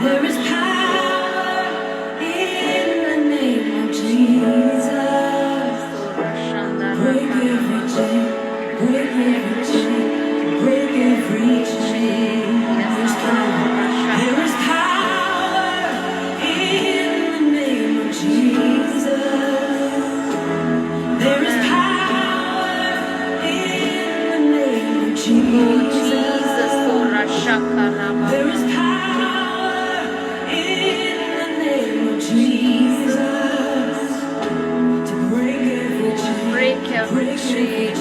There is power in the name of Jesus. Break every chain, break every chain, break every chain. There is power in the name of Jesus. There is power in the name of Jesus. There is power in the name of Jesus to break every chain, Break every chain,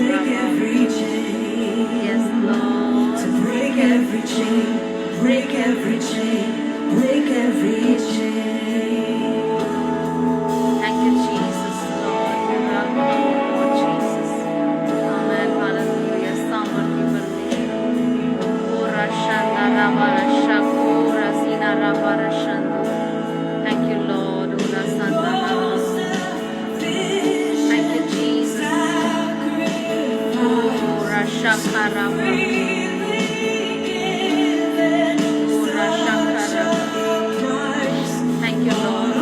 break every chain. Yes, Lord. To break every chain, break every chain, break every chain. Thank you, Jesus, Lord. We welcome you, Lord Jesus. Amen. Hallelujah. Samarthi Parmeshwar. Ora Shanda Rabara Shako Rasina Rabara Shanda. Thank you, Lord. Ora Santa Rabara. Thank you, Jesus. Ora Shaka Rabara. Ora Shaka Rabara. Thank you, Lord.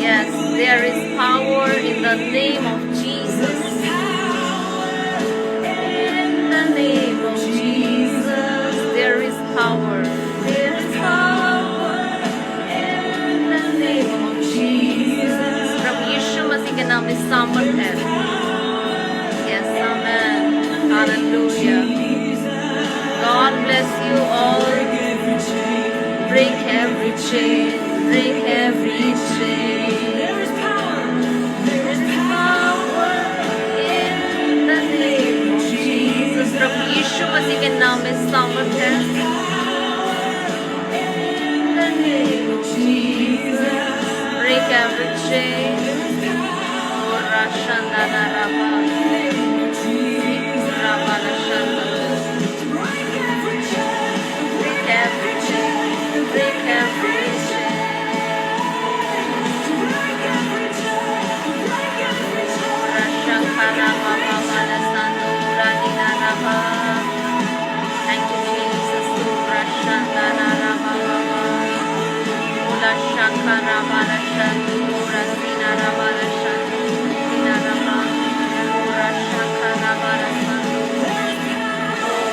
Yes, there is power in the name of Jesus. In the name of Jesus, there is power. There is power in the name of Jesus. प्रभु यीशु मसीह के नाम में सामर्थ है. Yes, amen. Hallelujah. God bless you all. Break every chain. Break every chain. There is power. There is power in the name of Jesus. प्रभु यीशु मसीह के नाम में सामर्थ है. In the name of Jesus. Break every chain. Oh, Rashanda Naraba. Rabala Shanda. Break every chain. Break every chain. Break every chain. Thank you, Jesus.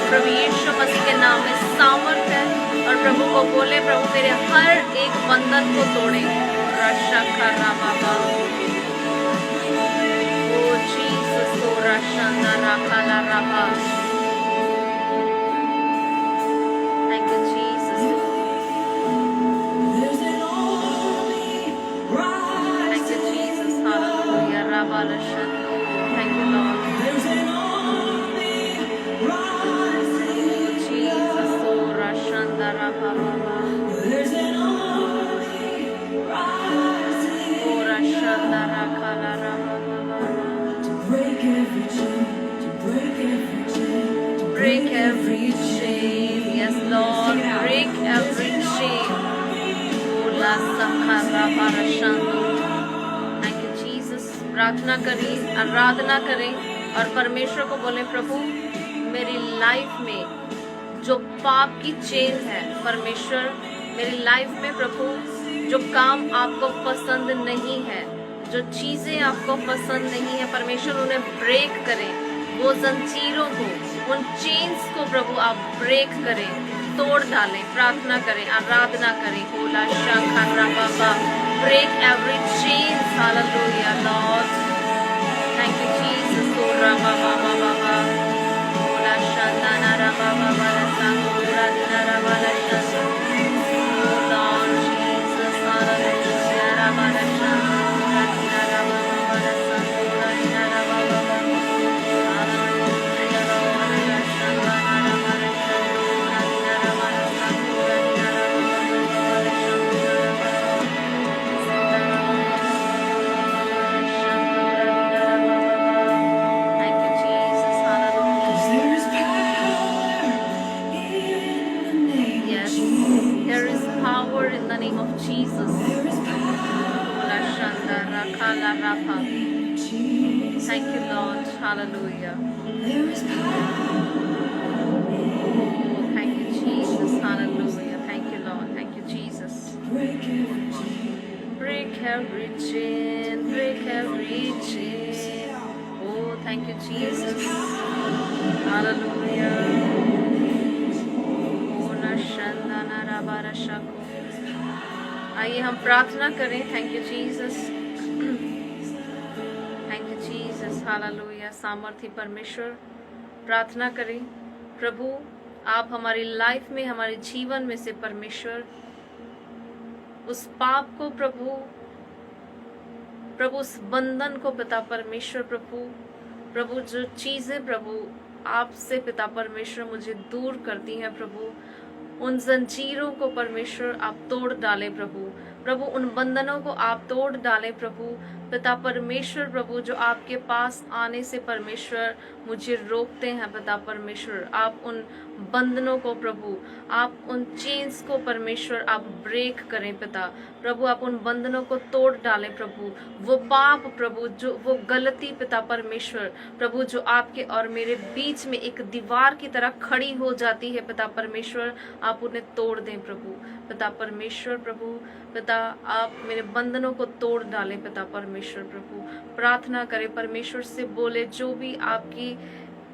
प्रभु यीशु मसीह के नाम में सामर्थ है और प्रभु को बोले प्रभु मेरे हर एक बंधन को तोड़े. Thank you, Jesus. Thank you, Jesus. Hallelujah. Thank you, Lord. Jesus. Oh, Rashanda Rababa. Oh, Rashanda Rakala Rababa. Break every chain, to break every chain, to Break every chain. Yes, Lord. Break every chain. Ola Sakara Barashando. Thank you, Jesus. प्रार्थना करें, आराधना करें और परमेश्वर को बोले प्रभु मेरी life में जो पाप की चेन है परमेश्वर मेरी लाइफ में प्रभु जो काम आपको पसंद नहीं है जो चीजें आपको पसंद नहीं है परमेश्वर उन्हें ब्रेक करें. वो जंजीरों को उन चेन्स को प्रभु आप ब्रेक करें तोड़ डालें. प्रार्थना करें आराधना करें. ओला शंखा बाबा break every chains. Hallelujah Lord. Thank you Jesus. ओला बाबा बाबा ओला शंदाना बाबा बाबा सांगोरा दिनारा वाला शंदो. ओ लॉर्ड जीसस हालेलुया राबाला शंदोरा दिनारा बाबा वाला सांगोरा दिनारा बाबा हालेलुया लॉर्ड शंदाना वाला शंदोरा दिनारा वाला सांगोरा दिनारा बाबा वाला शंदोरा Thank you, Jesus. Hallelujah. there is power in the name of Yes, Jesus. there is power in the name of Jesus. There is power. Ola Shanda Rakala Rapa. Thank you, Lord. Hallelujah. There is power. Oh, thank you, Jesus. Hallelujah. Thank you, Lord. Thank you, Jesus. Break every chain. Break every chain. Break every chain. Oh, thank you, Jesus. Hallelujah. Oh, Nashandana Rabarashako. आइए हम प्रार्थना करें. Thank you Jesus. Thank you Jesus. Hallelujah. सामर्थी परमेश्वर, प्रार्थना करें. प्रभु, आप हमारी लाइफ में, हमारे जीवन में से परमेश्वर उस पाप को प्रभु उस बंधन को पिता परमेश्वर प्रभु जो चीजें प्रभु आपसे पिता परमेश्वर मुझे दूर करती हैं प्रभु, उन जंजीरों को परमेश्वर आप तोड़ डालें प्रभु उन बंधनों को आप तोड़ डालें प्रभु पिता परमेश्वर प्रभु जो आपके पास आने से परमेश्वर मुझे रोकते हैं पिता परमेश्वर, आप उन बंधनों को प्रभु, आप उन चेन्स को परमेश्वर आप ब्रेक करें पिता प्रभु, आप उन बंधनों को तोड़ डालें प्रभु, वो पाप प्रभु, जो वो गलती पिता परमेश्वर प्रभु जो आपके और मेरे बीच में एक दीवार की तरह खड़ी हो जाती है पिता परमेश्वर, आप उन्हें तोड़ दें प्रभु पिता परमेश्वर प्रभु पिता, आप मेरे बंधनों को तोड़ डालें पिता परमेश्वर प्रभु. प्रार्थना करें परमेश्वर से, बोले जो भी आपकी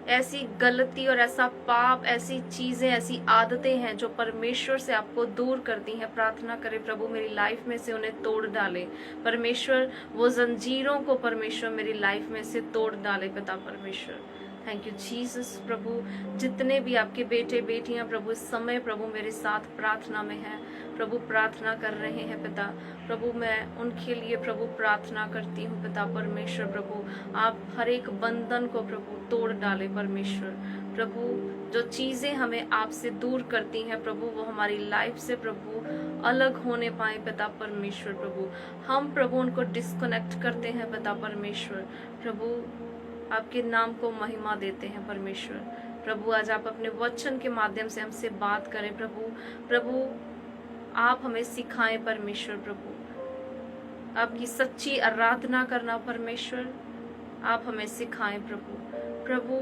ऐसी गलती और ऐसा पाप, ऐसी चीजें, ऐसी आदतें हैं जो परमेश्वर से आपको दूर करती हैं, प्रार्थना करें प्रभु मेरी लाइफ में से उन्हें तोड़ डाले परमेश्वर, वो जंजीरों को परमेश्वर मेरी लाइफ में से तोड़ डाले पिता परमेश्वर. थैंक यू जीसस प्रभु. जितने भी आपके बेटे बेटियां प्रभु इस समय प्रभु मेरे साथ प्रार्थना में हैं प्रभु, प्रार्थना कर रहे हैं पिता प्रभु, मैं उनके लिए प्रभु प्रार्थना करती हूँ पिता परमेश्वर प्रभु, आप हर एक बंधन को प्रभु तोड़ डाले परमेश्वर प्रभु, जो चीजें हमें आपसे दूर करती हैं प्रभु वो हमारी लाइफ से प्रभु अलग होने पाए पिता परमेश्वर प्रभु, हम प्रभु उनको डिस्कनेक्ट करते हैं पिता परमेश्वर प्रभु, आपके नाम को महिमा देते हैं परमेश्वर प्रभु. आज आप अपने वचन के माध्यम से हमसे बात करें प्रभु आप हमें सिखाएं परमेश्वर प्रभु, आपकी सच्ची आराधना करना परमेश्वर आप हमें सिखाएं प्रभु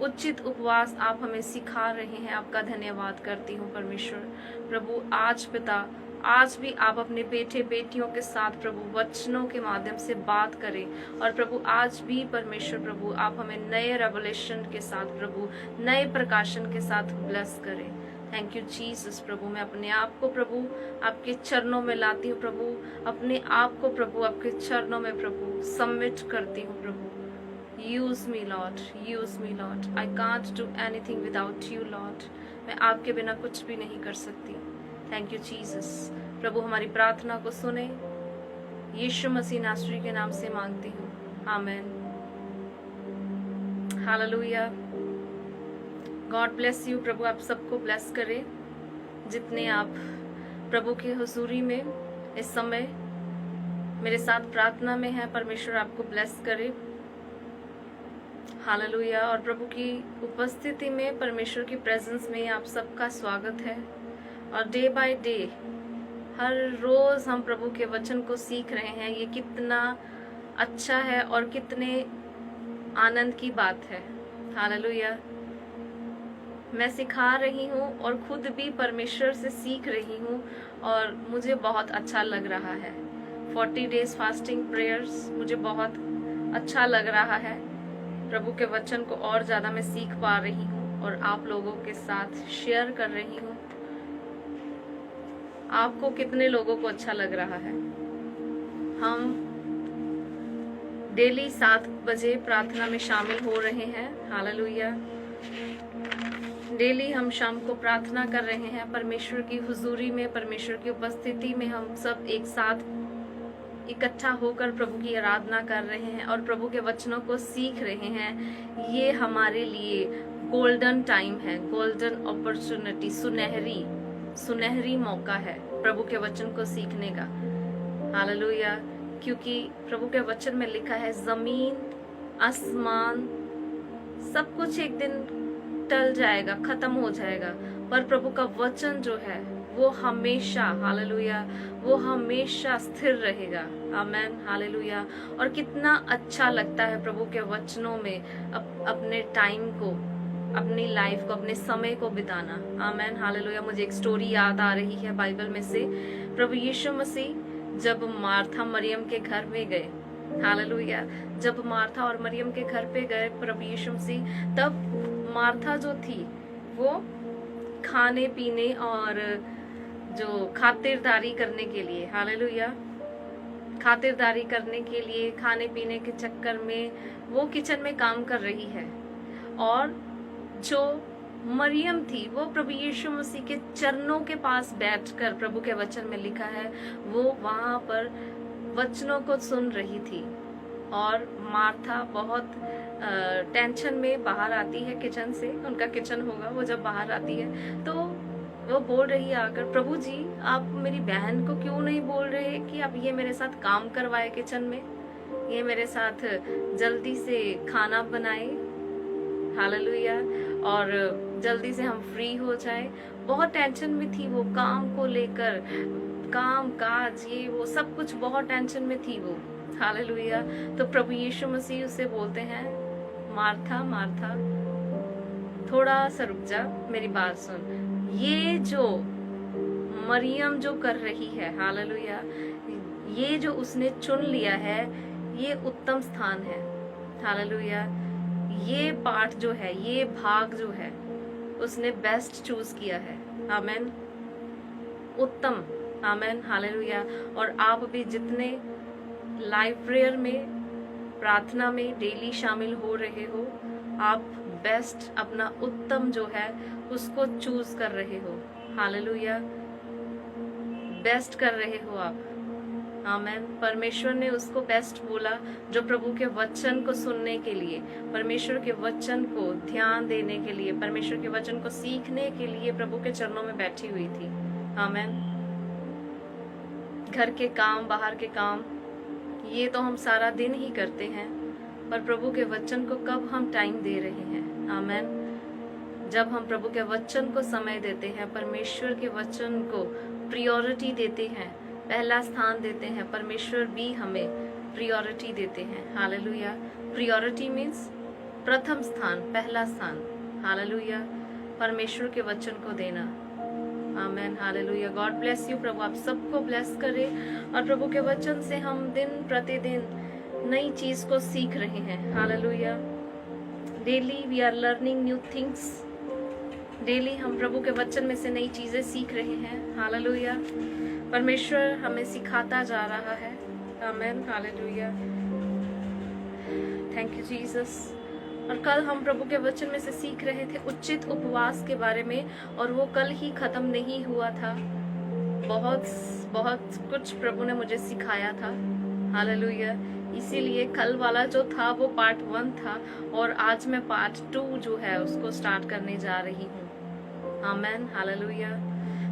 उचित उपवास आप हमें सिखा रहे हैं, आपका धन्यवाद करती हूँ परमेश्वर प्रभु. आज पिता, आज भी आप अपने बेटे बेटियों के साथ प्रभु वचनों के माध्यम से बात करें, और प्रभु आज भी परमेश्वर प्रभु आप हमें नए रेवलेशन के साथ प्रभु, नए प्रकाशन के साथ ब्लेस करें. थैंक यू जीसस प्रभु. मैं अपने आप को प्रभु आपके चरणों में लाती हूँ प्रभु, अपने आप को प्रभु आपके चरणों में प्रभु सबमिट करती हूँ प्रभु. Use me Lord, use me Lord. I can't do anything without you Lord. मैं आपके बिना कुछ भी नहीं कर सकती. थैंक यू जीसस प्रभु. हमारी प्रार्थना को सुने, यीशु मसीह नासरी के नाम से मांगती हूँ, amen. Hallelujah. God bless you. प्रभु आप सबको ब्लेस करे जितने आप प्रभु की हुजूरी में इस समय मेरे साथ प्रार्थना में हैं. परमेश्वर आपको ब्लेस करे. हालेलुया. और प्रभु की उपस्थिति में, परमेश्वर की प्रेजेंस में आप सबका स्वागत है. और डे बाय डे हर रोज हम प्रभु के वचन को सीख रहे हैं. ये कितना अच्छा है और कितने आनंद की बात है. हालेलुया. मैं सिखा रही हूँ और खुद भी परमेश्वर से सीख रही हूँ और मुझे बहुत अच्छा लग रहा है. 40 डेज फास्टिंग प्रेयर्स मुझे बहुत अच्छा लग रहा है. प्रभु के वचन को और ज़्यादा मैं सीख पा रही हूँ और आप लोगों के साथ शेयर कर रही हूँ. आपको कितने लोगों को अच्छा लग रहा है? हम डेली 7 बजे प्रार्थना में शामिल हो रहे हैं. हालेलुया. डेली हम शाम को प्रार्थना कर रहे हैं परमेश्वर की हुजूरी में, परमेश्वर की उपस्थिति में हम सब एक साथ इकट्ठा होकर प्रभु की आराधना कर रहे हैं और प्रभु के वचनों को सीख रहे हैं. ये हमारे लिए गोल्डन टाइम है, गोल्डन अपॉर्चुनिटी, सुनहरी मौका है प्रभु के वचन को सीखने का. हालेलुया. क्योंकि प्रभु के वचन में लिखा है जमीन आसमान सब कुछ एक दिन टल जाएगा, खत्म हो जाएगा, पर प्रभु का वचन जो है वो हमेशा, हालेलुया, वो हमेशा स्थिर रहेगा। आमेन, हालेलुया। और कितना अच्छा लगता है प्रभु के वचनों में अपने टाइम को, अपनी लाइफ को, अपने समय को बिताना। आमेन, हालेलुया। मुझे एक स्टोरी याद आ रही है बाइबल में से। प्रभु यीशु मसीह जब मार्था मरियम के घर में गए, हालेलुया, जब मार्था और मरियम के घर पे गए प्रभु यीशु मसीह, तब मार्था जो थी वो खाने पीने और जो खातिरदारी करने के लिए, हालेलुया, खातिरदारी करने के लिए, खाने पीने के चक्कर में वो किचन में काम कर रही है। और जो मरियम थी वो प्रभु यीशु मसीह के चरणों के पास बैठकर, प्रभु के वचन में लिखा है, वो वहां पर वचनों को सुन रही थी। और मार्था बहुत टेंशन में बाहर आती है किचन से, उनका किचन होगा, वो जब बाहर आती है तो वो बोल रही है आकर, प्रभु जी आप मेरी बहन को क्यों नहीं बोल रहे कि आप ये मेरे साथ काम करवाए किचन में, ये मेरे साथ जल्दी से खाना बनाए, हालेलुया, और जल्दी से हम फ्री हो जाए। बहुत टेंशन में थी वो, काम को लेकर, काम काज ये वो सब कुछ बहुत टेंशन में थी वो, हालेलुया। तो प्रभु यीशु मसीह उसे बोलते हैं, मार्था मार्था थोड़ा सा रुक जा, मेरी बात सुन। ये जो मरियम जो कर रही है, हालेलुया, ये जो उसने चुन लिया है ये उत्तम स्थान है, हालेलुया। ये पार्ट जो है, ये भाग जो है, उसने बेस्ट चूज किया है। आमेन, उत्तम, आमेन, हालेलुया। और आप भी जितने लाइव प्रेयर में, प्रार्थना में डेली शामिल हो रहे हो, आप बेस्ट, अपना उत्तम जो है उसको चूज कर रहे हो, हालेलुया, बेस्ट कर रहे हो आप। आमेन। परमेश्वर ने उसको बेस्ट बोला जो प्रभु के वचन को सुनने के लिए, परमेश्वर के वचन को ध्यान देने के लिए, परमेश्वर के वचन को सीखने के लिए प्रभु के चरणों में बैठी हुई थी। आमेन। घर के काम, बाहर के काम, ये तो हम सारा दिन ही करते हैं, पर प्रभु के वचन को कब हम टाइम दे रहे हैं? आमेन। जब हम प्रभु के वचन को समय देते हैं, परमेश्वर के वचन को प्रायोरिटी देते हैं, पहला स्थान देते हैं, परमेश्वर भी हमें प्रायोरिटी देते हैं। हालेलुया। प्रायोरिटी मीन्स प्रथम स्थान, पहला स्थान। हालेलुया। परमेश्वर के वचन को देना। Amen. Hallelujah. God bless you. प्रभु आप सबको ब्लेस करे। और प्रभु के वचन से हम दिन प्रतिदिन नई चीज को सीख रहे हैं। Hallelujah. Daily we are learning new things. Daily हम प्रभु के वचन में से नई चीजें सीख रहे हैं। हालेलुया। परमेश्वर हमें सिखाता जा रहा है। आमेन। हालेलुया। Thank you Jesus. और कल हम प्रभु के वचन में से सीख रहे थे उचित उपवास के बारे में, और वो कल ही खत्म नहीं हुआ था। बहुत बहुत कुछ प्रभु ने मुझे सिखाया था। हालेलुया। इसीलिए कल वाला जो था वो पार्ट 1 था, और आज मैं पार्ट 2 जो है उसको स्टार्ट करने जा रही हूँ। आमेन। हालेलुया।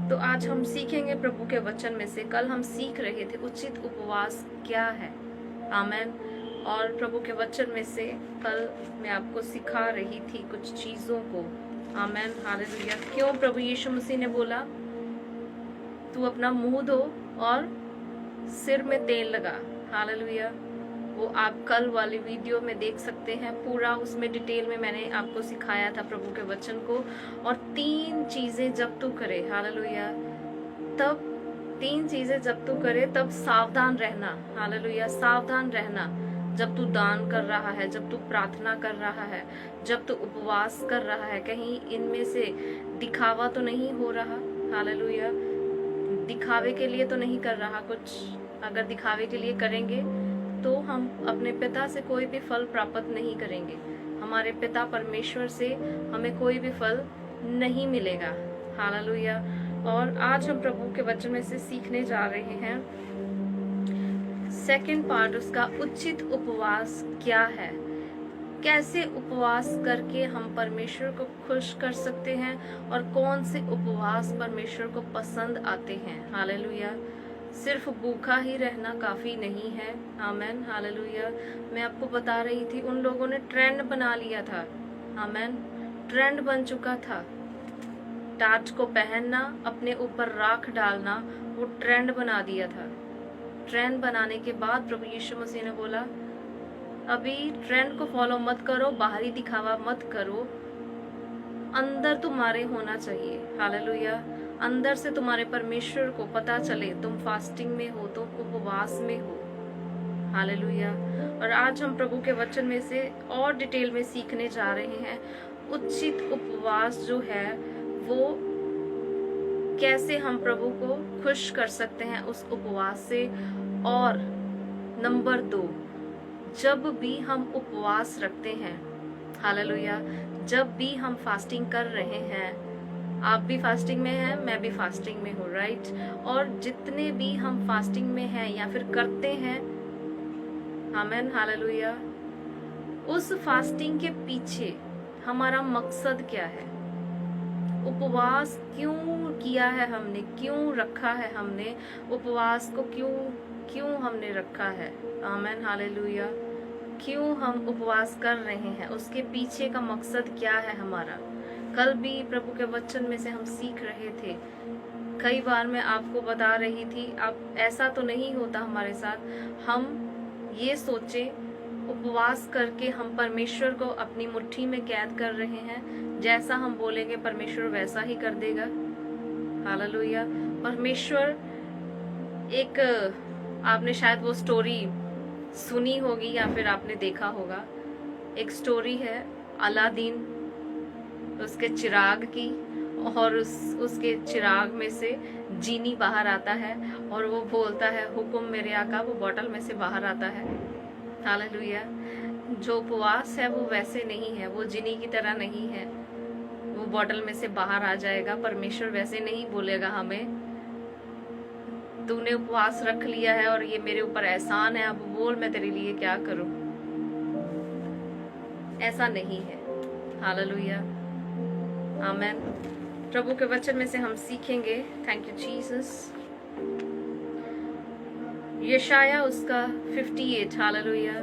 तो आज हम सीखेंगे प्रभु के वचन में से। कल हम सीख रहे थे उचित उपवास क्या है। आमेन। और प्रभु के वचन में से कल मैं आपको सिखा रही थी कुछ चीजों को। आमेन। हालेलुया। क्यों प्रभु यीशु मसीह ने बोला तू अपना मुंह धो और सिर में तेल लगा। हालेलुया। वो आप कल वाली वीडियो में देख सकते हैं, पूरा उसमें डिटेल में मैंने आपको सिखाया था प्रभु के वचन को। और 3 चीजें जब तू करे, हालेलुया, तब 3 चीजें जब तू करे तब सावधान रहना। हालेलुया। सावधान रहना। जब तू दान कर रहा है, जब तू प्रार्थना कर रहा है, जब तू उपवास कर रहा है, कहीं इनमें से दिखावा तो नहीं हो रहा। हालेलुया। दिखावे के लिए तो नहीं कर रहा कुछ। अगर दिखावे के लिए करेंगे तो हम अपने पिता से कोई भी फल प्राप्त नहीं करेंगे। हमारे पिता परमेश्वर से हमें कोई भी फल नहीं मिलेगा। हालेलुया। और आज हम प्रभु के वचन में से सीखने जा रहे हैं सेकंड पार्ट उसका, उचित उपवास क्या है। कैसे उपवास करके हम परमेश्वर को खुश कर सकते हैं, और कौन से उपवास परमेश्वर को पसंद आते हैं। हालेलुया। सिर्फ भूखा ही रहना काफी नहीं है। आमेन। हालेलुया। मैं आपको बता रही थी उन लोगों ने ट्रेंड बना लिया था। आमेन। ट्रेंड बन चुका था टाट को पहनना, अपने ऊपर राख डालना, वो ट्रेंड बना दिया था। ट्रेंड बनाने के बाद प्रभु यीशु मसीह ने बोला, अभी ट्रेंड को फॉलो मत करो, बाहरी दिखावा मत करो, अंदर तुम्हारे होना चाहिए। हालेलुया। अंदर से तुम्हारे परमेश्वर को पता चले तुम फास्टिंग में हो, तुम उपवास में हो। हालेलुया। और आज हम प्रभु के वचन में से और डिटेल में सीखने जा रहे हैं उचित उपवास जो है वो कैसे हम प्रभु को खुश कर सकते हैं उस उपवास से। और नंबर 2, जब भी हम उपवास रखते हैं, हालेलुया, जब भी हम फास्टिंग कर रहे हैं, आप भी फास्टिंग में हैं, मैं भी फास्टिंग में हूँ, राइट। और जितने भी हम फास्टिंग में हैं या फिर करते हैं, आमीन, हालेलुया, उस फास्टिंग के पीछे हमारा मकसद क्या है? उपवास क्यों किया है हमने, क्यों रखा है हमने उपवास को, क्यों हमने रखा है? आमीन, हालेलुया। क्यों हम उपवास कर रहे हैं, उसके पीछे का मकसद क्या है हमारा? कल भी प्रभु के वचन में से हम सीख रहे थे। कई बार मैं आपको बता रही थी, अब ऐसा तो नहीं होता हमारे साथ, हम ये सोचे उपवास करके हम परमेश्वर को अपनी मुट्ठी में कैद कर रहे हैं, जैसा हम बोलेंगे परमेश्वर वैसा ही कर देगा। हालेलुया। परमेश्वर एक, आपने शायद वो स्टोरी सुनी होगी या फिर आपने देखा होगा, एक स्टोरी है अलादीन, उसके चिराग की, और उसके चिराग में से जीनी बाहर आता है और वो बोलता है, हुक्म मेरे आका, वो बोतल में से बाहर आता है। हालेलुया। जो उपवास है वो वैसे नहीं है, वो जीनी की तरह नहीं है, वो बोतल में से बाहर आ जाएगा। परमेश्वर वैसे नहीं बोलेगा हमें, तूने उपवास रख लिया है और ये मेरे ऊपर एहसान है, अब बोल मैं तेरे लिए क्या करूं। ऐसा नहीं है। हालेलुया, आमेन। प्रभु के वचन में से हम सीखेंगे, थैंक यू जीसस, यशाया उसका 58, हालेलुया,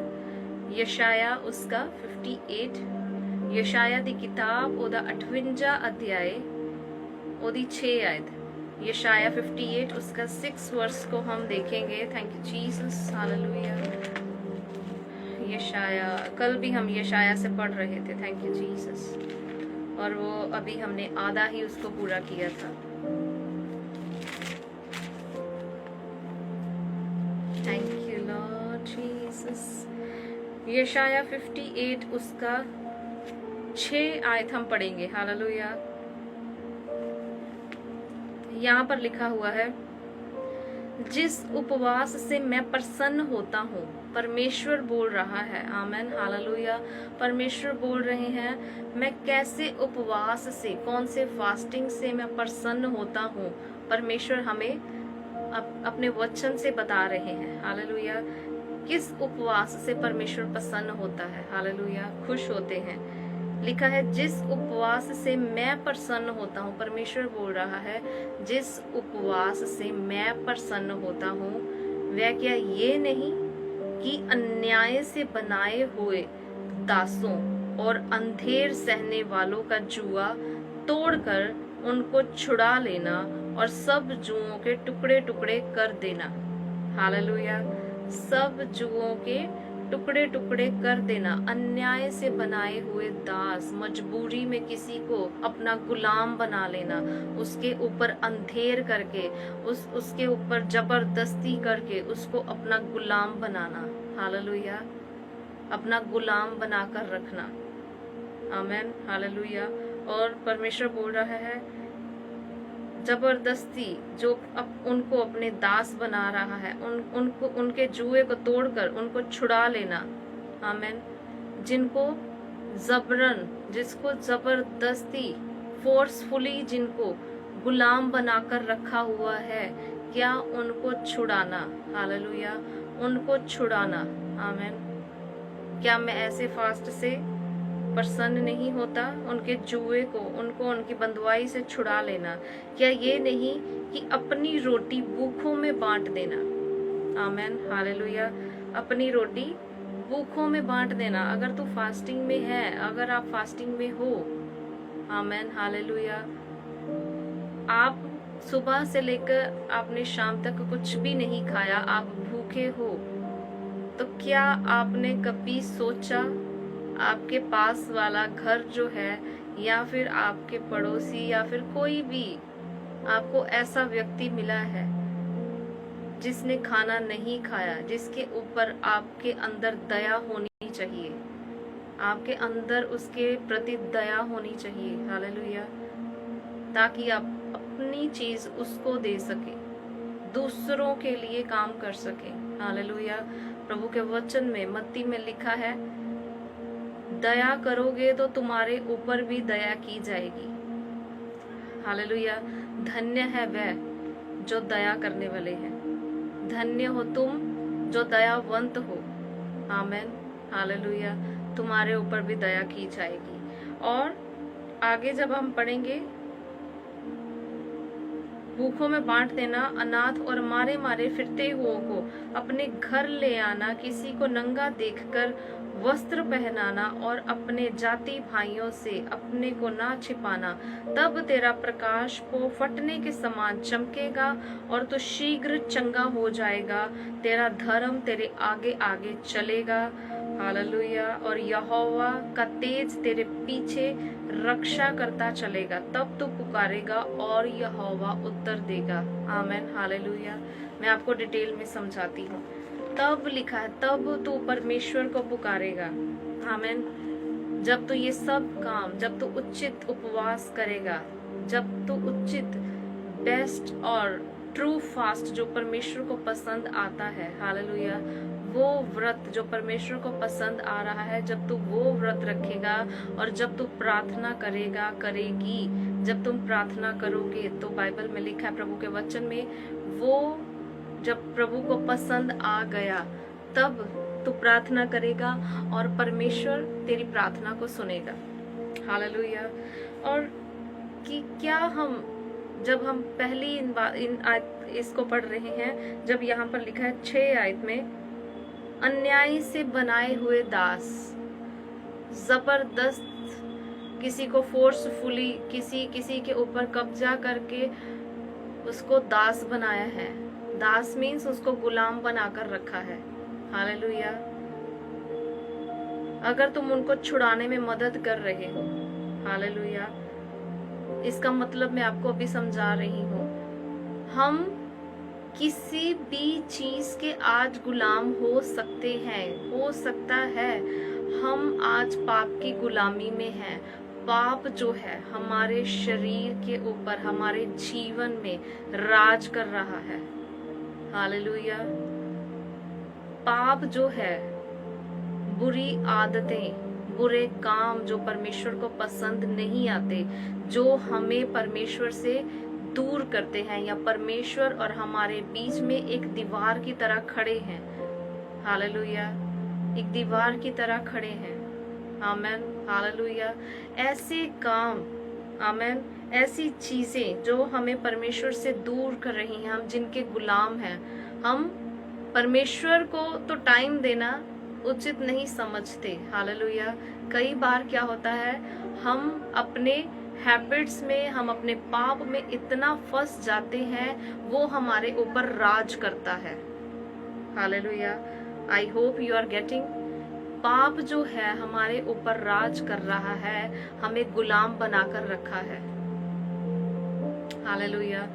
यशाया उसका 58, यशाया दी किताब ओदा 58 अध्याय ओदी 6 आयत, यशाया 58 उसका 6 वर्ष को हम देखेंगे। Thank you Jesus, hallelujah. यशाया, कल भी हम यशाया से पढ़ रहे थे, थैंक यू जीसस, और वो अभी हमने आधा ही उसको पूरा किया था। Thank you Lord Jesus. यशाया 58 उसका 6 आयत हम पढ़ेंगे। हालेलुया। यहाँ पर लिखा हुआ है, जिस उपवास से मैं प्रसन्न होता हूँ, परमेश्वर बोल रहा है, आमेन, हालेलुया। परमेश्वर बोल रहे हैं, मैं कैसे उपवास से, कौन से फास्टिंग से मैं प्रसन्न होता हूँ। परमेश्वर हमें अपने वचन से बता रहे हैं, हालेलुया, किस उपवास से परमेश्वर प्रसन्न होता है, हालेलुया, खुश होते हैं। लिखा है, जिस उपवास से मैं प्रसन्न होता हूँ, परमेश्वर बोल रहा है, जिस उपवास से मैं प्रसन्न होता हूँ, वह क्या ये नहीं कि अन्याय से बनाए हुए दासों और अंधेर सहने वालों का जुआ तोड़कर उनको छुड़ा लेना और सब जुओं के टुकड़े टुकड़े कर देना। हालेलुया। सब जुओं के टुकड़े टुकड़े कर देना। अन्याय से बनाए हुए दास, मजबूरी में किसी को अपना गुलाम बना लेना, उसके ऊपर अंधेर करके, उसके ऊपर जबरदस्ती करके उसको अपना गुलाम बनाना। हालेलुया। अपना गुलाम बनाकर रखना, आमेन, हालेलुया। और परमेश्वर बोल रहा है, जबरदस्ती जो उनको अपने दास बना रहा है, उनको उनके जुए को तोड़कर उनको छुड़ा लेना, आमेन। जिसको जबरदस्ती, फोर्सफुली जिनको गुलाम बनाकर रखा हुआ है, क्या उनको छुड़ाना, हालेलुया, उनको छुड़ाना, आमेन। क्या मैं ऐसे फास्ट से प्रसन्न नहीं होता? उनके जुए को, उनको उनकी बंधुआई से छुड़ा लेना। क्या ये नहीं कि अपनी रोटी भूखों में बांट देना, आमेन, हालेलुया। अपनी रोटी भूखों में बांट देना। अगर तू फास्टिंग में है, अगर आप फास्टिंग में हो, आमेन, हालेलुया, आप सुबह से लेकर आपने शाम तक कुछ भी नहीं खाया, आप भूखे हो, तो क्या आपने कभी सोचा आपके पास वाला घर जो है, या फिर आपके पड़ोसी, या फिर कोई भी आपको ऐसा व्यक्ति मिला है जिसने खाना नहीं खाया, जिसके ऊपर आपके अंदर दया होनी चाहिए, आपके अंदर उसके प्रति दया होनी चाहिए। हालेलुया। ताकि आप अपनी चीज उसको दे सके, दूसरों के लिए काम कर सके। हालेलुया। प्रभु के वचन में मत्ती में लिखा है, दया करोगे तो तुम्हारे ऊपर भी दया की जाएगी। हालेलुया। धन्य है वह जो दया करने वाले हैं, धन्य हो तुम जो दयावंत हो। आमेन। हालेलुया। तुम्हारे ऊपर भी दया की जाएगी। और आगे जब हम पढ़ेंगे, भूखों में बांट देना, अनाथ और मारे मारे फिरते हुओं को अपने घर ले आना, किसी को नंगा देखकर वस्त्र पहनाना और अपने जाति भाइयों से अपने को ना छिपाना, तब तेरा प्रकाश को फटने के समान चमकेगा और तू शीघ्र चंगा हो जाएगा। तेरा धर्म तेरे आगे आगे चलेगा। हालेलुया। और यहोवा का तेज तेरे पीछे रक्षा करता चलेगा, तब तू पुकारेगा और यहोवा उत्तर देगा। आमेन। हालेलुया। मैं आपको डिटेल में समझाती हूँ। तब लिखा है, तब तू परमेश्वर को पुकारेगा। आमेन। जब तू ये सब काम, जब तू उचित उपवास करेगा, जब तू उचित बेस्ट और ट्रू फास्ट जो परमेश्वर को पसंद आता है, हालेलुया, वो व्रत जो परमेश्वर को पसंद आ रहा है, जब तू वो व्रत रखेगा और जब तू प्रार्थना करेगा, करेगी, जब तुम प्रार्थना करोगे, तो बाइबल में लिखा है प्रभु के वचन में, वो जब प्रभु को पसंद आ गया तब तू प्रार्थना करेगा और परमेश्वर तेरी प्रार्थना को सुनेगा। हालेलुया। और कि क्या हम, जब हम पहली इसको पढ़ रहे हैं, जब यहाँ पर लिखा है 6 आयत में, अन्याय से बनाए हुए दास, जबरदस्त किसी को फोर्सफुली किसी के ऊपर कब्जा करके उसको दास बनाया है। दास मीन्स उसको गुलाम बनाकर रखा है। हालेलुया। अगर तुम उनको छुड़ाने में मदद कर रहे हो, हालेलुया, इसका मतलब मैं आपको अभी समझा रही हूँ, हम किसी भी चीज के आज गुलाम हो सकते हैं। हो सकता है हम आज पाप की गुलामी में हैं। पाप जो है हमारे शरीर के ऊपर, हमारे जीवन में राज कर रहा है। हालेलुया। पाप जो है, बुरी आदतें, बुरे काम जो परमेश्वर को पसंद नहीं आते, जो हमें परमेश्वर से दूर करते हैं, या परमेश्वर और हमारे बीच में एक दीवार की तरह खड़े हैं। हालेलुया। एक दीवार की तरह खड़े हैं। आमेन। हालेलुया। ऐसे काम, आमेन, ऐसी चीजें जो हमें परमेश्वर से दूर कर रही हैं, हम जिनके गुलाम हैं, हम परमेश्वर को तो टाइम देना उचित नहीं समझते। हालेलुया। कई बार क्या होता है, हम अपने हैबिट्स में, हम अपने पाप में इतना फंस जाते हैं, वो हमारे ऊपर राज करता है। Hallelujah. I hope you are getting. पाप जो है हमारे ऊपर राज कर रहा है, हमें गुलाम बनाकर रखा है। हालेलुया।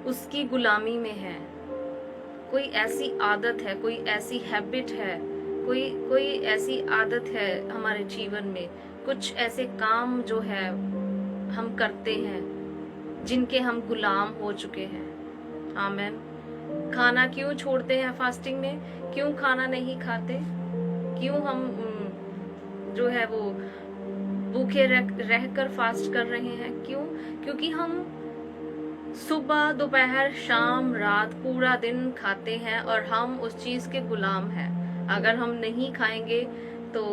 उसकी गुलामी में है। कोई ऐसी आदत है, कोई ऐसी हैबिट है, कोई ऐसी आदत है हमारे जीवन में, कुछ ऐसे काम जो है हम करते हैं जिनके हम गुलाम हो चुके हैं। आमेन। खाना क्यों छोड़ते हैं फास्टिंग में? क्यों खाना नहीं खाते? क्यों हम जो है वो भूखे रहकर फास्ट कर रहे हैं? क्यों? क्योंकि हम सुबह, दोपहर, शाम, रात, पूरा दिन खाते हैं और हम उस चीज के गुलाम हैं। अगर हम नहीं खाएंगे तो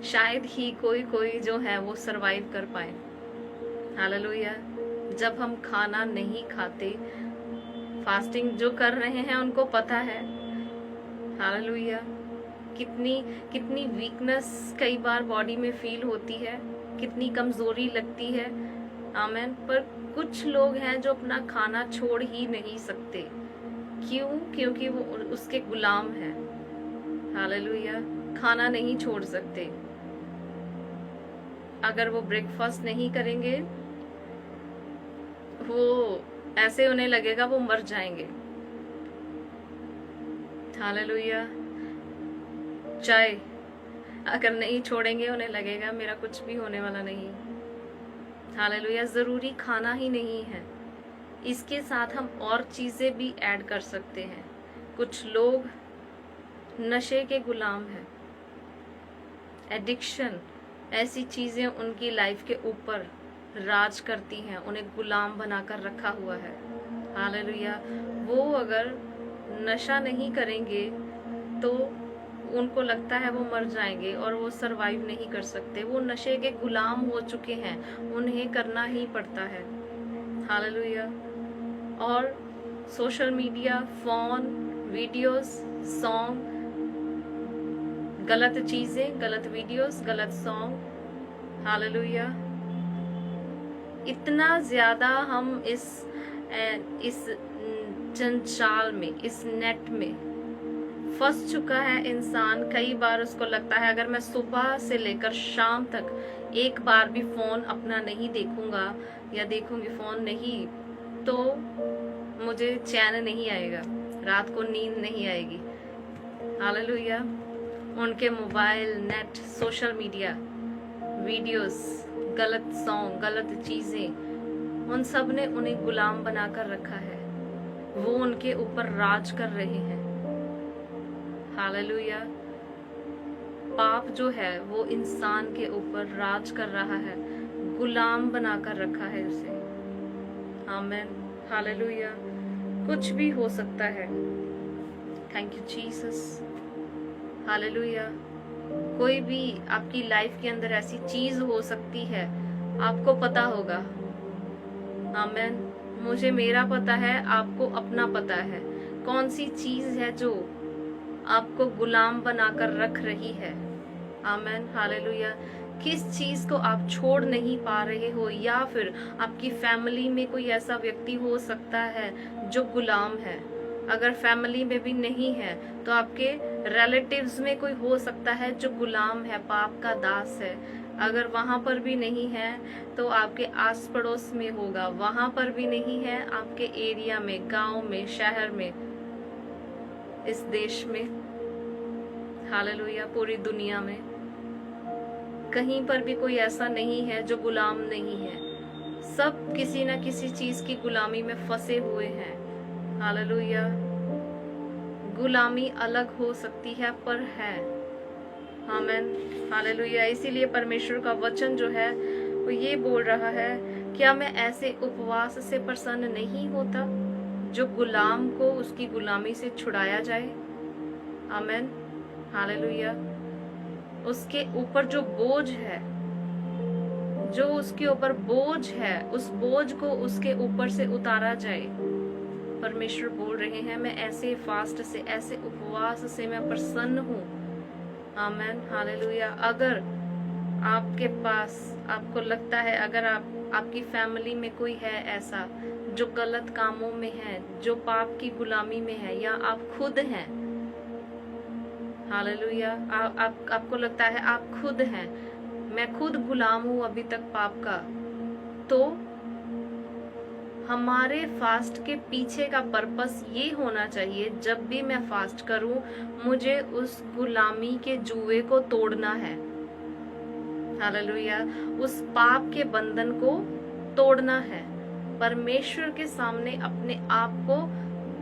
शायद ही कोई जो है वो सरवाइव कर पाए। हालेलुया। जब हम खाना नहीं खाते, फास्टिंग जो कर रहे हैं उनको पता है। हालेलुया। कितनी वीकनेस कई बार बॉडी में फील होती है, कितनी कमजोरी लगती है। आमेन। पर कुछ लोग हैं जो अपना खाना छोड़ ही नहीं सकते। क्यों? क्योंकि वो उसके गुलाम हैं। हालेलुया। खाना नहीं छोड़ सकते। अगर वो ब्रेकफास्ट नहीं करेंगे, वो ऐसे उन्हें लगेगा वो मर जाएंगे। हालेलुया। चाय अगर नहीं छोड़ेंगे, उन्हें लगेगा मेरा कुछ भी होने वाला नहीं। हालेलुया। जरूरी खाना ही नहीं है, इसके साथ हम और चीजें भी ऐड कर सकते हैं। कुछ लोग नशे के गुलाम हैं। एडिक्शन, ऐसी चीजें उनकी लाइफ के ऊपर राज करती हैं, उन्हें गुलाम बनाकर रखा हुआ है। हालेलुया। वो अगर नशा नहीं करेंगे तो उनको लगता है वो मर जाएंगे और वो सरवाइव नहीं कर सकते। वो नशे के गुलाम हो चुके हैं, उन्हें करना ही पड़ता है। हालेलुया। और social media, phone, videos, song, गलत चीजें, गलत वीडियोस, गलत सॉन्ग। हालेलुया। इतना ज्यादा हम इस जंजाल में, इस नेट में फंस चुका है इंसान। कई बार उसको लगता है अगर मैं सुबह से लेकर शाम तक एक बार भी फोन अपना नहीं देखूंगा या देखूंगी फोन नहीं, तो मुझे चैन नहीं आएगा, रात को नींद नहीं आएगी। हालेलुया। उनके mobile, net, social media, videos, गलत सॉन्ग, गलत चीजें, उन सब ने उन्हें गुलाम बनाकर रखा है। वो उनके ऊपर राज कर रहे हैं। हालेलुया। पाप जो है वो इंसान के ऊपर राज कर रहा है, गुलाम बनाकर रखा है उसे। आमीन। हालेलुया। कुछ भी हो सकता है। Thank you Jesus. हालेलुया। कोई भी आपकी लाइफ के अंदर ऐसी चीज हो सकती है, आपको पता होगा। आमीन। मुझे मेरा पता है, आपको अपना पता है। कौन सी चीज है जो आपको गुलाम बनाकर रख रही है। आमीन। हालेलुया। किस चीज को आप छोड़ नहीं पा रहे हो, या फिर आपकी फैमिली में कोई ऐसा व्यक्ति हो सकता है जो गुलाम है। अगर फैमिली में भी नहीं है तो आपके रिलेटिव्स में कोई हो सकता है जो गुलाम है, पाप का दास है। अगर वहां पर भी नहीं है तो आपके आस पड़ोस में होगा। वहां पर भी नहीं है, आपके एरिया में, गांव में, शहर में, इस देश में। हालेलुया। पूरी दुनिया में कहीं पर भी कोई ऐसा नहीं है जो गुलाम नहीं है। सब किसी न किसी चीज की गुलामी में फंसे हुए हैं। हालेलुया। गुलामी अलग हो सकती है पर है। आमीन। हालेलुया। इसीलिए परमेश्वर का वचन जो है वो ये बोल रहा है, क्या मैं ऐसे उपवास से प्रसन्न नहीं होता जो गुलाम को उसकी गुलामी से छुड़ाया जाए। आमीन। हालेलुया। उसके ऊपर जो बोझ है, जो उसके ऊपर बोझ है, उस बोझ को उसके ऊपर से उतारा जाए। परमेश्वर बोल रहे हैं, मैं ऐसे फास्ट से, ऐसे उपवास से मैं प्रसन्न हूँ। आमीन। हालेलुया। अगर आपके पास, आपको लगता है, अगर आपकी फैमिली में कोई है ऐसा जो गलत कामों में है, जो पाप की गुलामी में है, या आप खुद हैं। हालेलुया। आपको लगता है आप खुद हैं, मैं खुद गुलाम हूं अभी तक पाप का, तो हमारे फास्ट के पीछे का पर्पस ये होना चाहिए, जब भी मैं फास्ट करूं मुझे उस गुलामी के जुए को तोड़ना है। हालेलुया। उस पाप के बंधन को तोड़ना है। परमेश्वर के सामने अपने आप को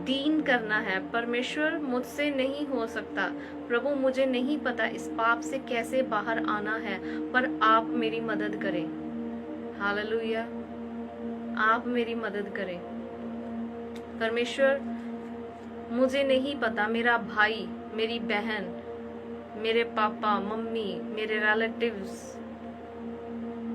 दीन करना है। परमेश्वर, मुझसे नहीं हो सकता, प्रभु मुझे नहीं पता इस पाप से कैसे बाहर आना है, पर आप मेरी मदद करें। हालेलुया। आप मेरी मदद करें। परमेश्वर, मुझे नहीं पता, मेरा भाई, मेरी बहन, मेरे पापा, मम्मी, मेरे रिलेटिव्स,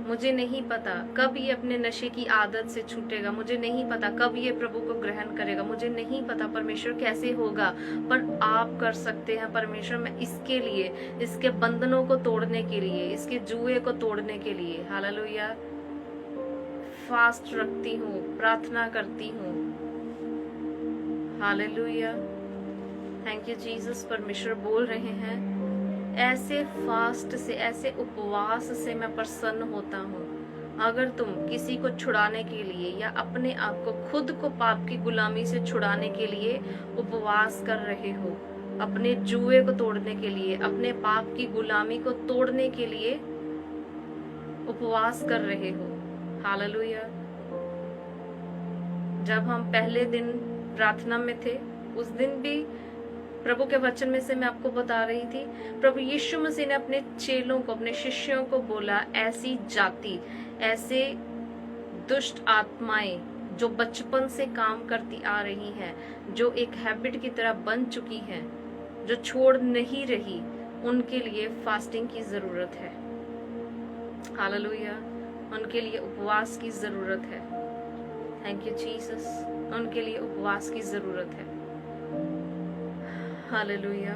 मुझे नहीं पता कब ये अपने नशे की आदत से छूटेगा। मुझे नहीं पता कब ये प्रभु को ग्रहण करेगा। मुझे नहीं पता परमेश्वर कैसे होगा, पर आप कर सकते हैं। परमेश्वर, मैं इसके लिए, इसके बंधनों को तोड़ने के लिए, इसके जुए को तोड़ने के लिए, हालेलुया, फास्ट रखती हूँ, प्रार्थना करती हूँ। Hallelujah, thank you Jesus. परमेश्वर बोल रहे हैं ऐसे फास्ट से, ऐसे उपवास से मैं प्रसन्न होता हूँ। अगर तुम किसी को छुड़ाने के लिए या अपने आप को, खुद को पाप की गुलामी से छुड़ाने के लिए उपवास कर रहे हो, अपने जुए को तोड़ने के लिए, अपने पाप की गुलामी को तोड़ने के लिए उपवास कर रहे हो, हालेलुया। जब हम पहले दिन प्रार्थना में थे, उस दिन भी प्रभु के वचन में से मैं आपको बता रही थी, प्रभु यीशु मसीह ने अपने चेलों को, अपने शिष्यों को बोला, ऐसी जाति, ऐसे दुष्ट आत्माएं जो बचपन से काम करती आ रही हैं, जो एक हैबिट की तरह बन चुकी हैं, जो छोड़ नहीं रही, उनके लिए फास्टिंग की जरूरत है, हालेलुया। उनके लिए उपवास की जरूरत है। Thank you Jesus. उनके लिए उपवास की जरूरत है, हालेलुया।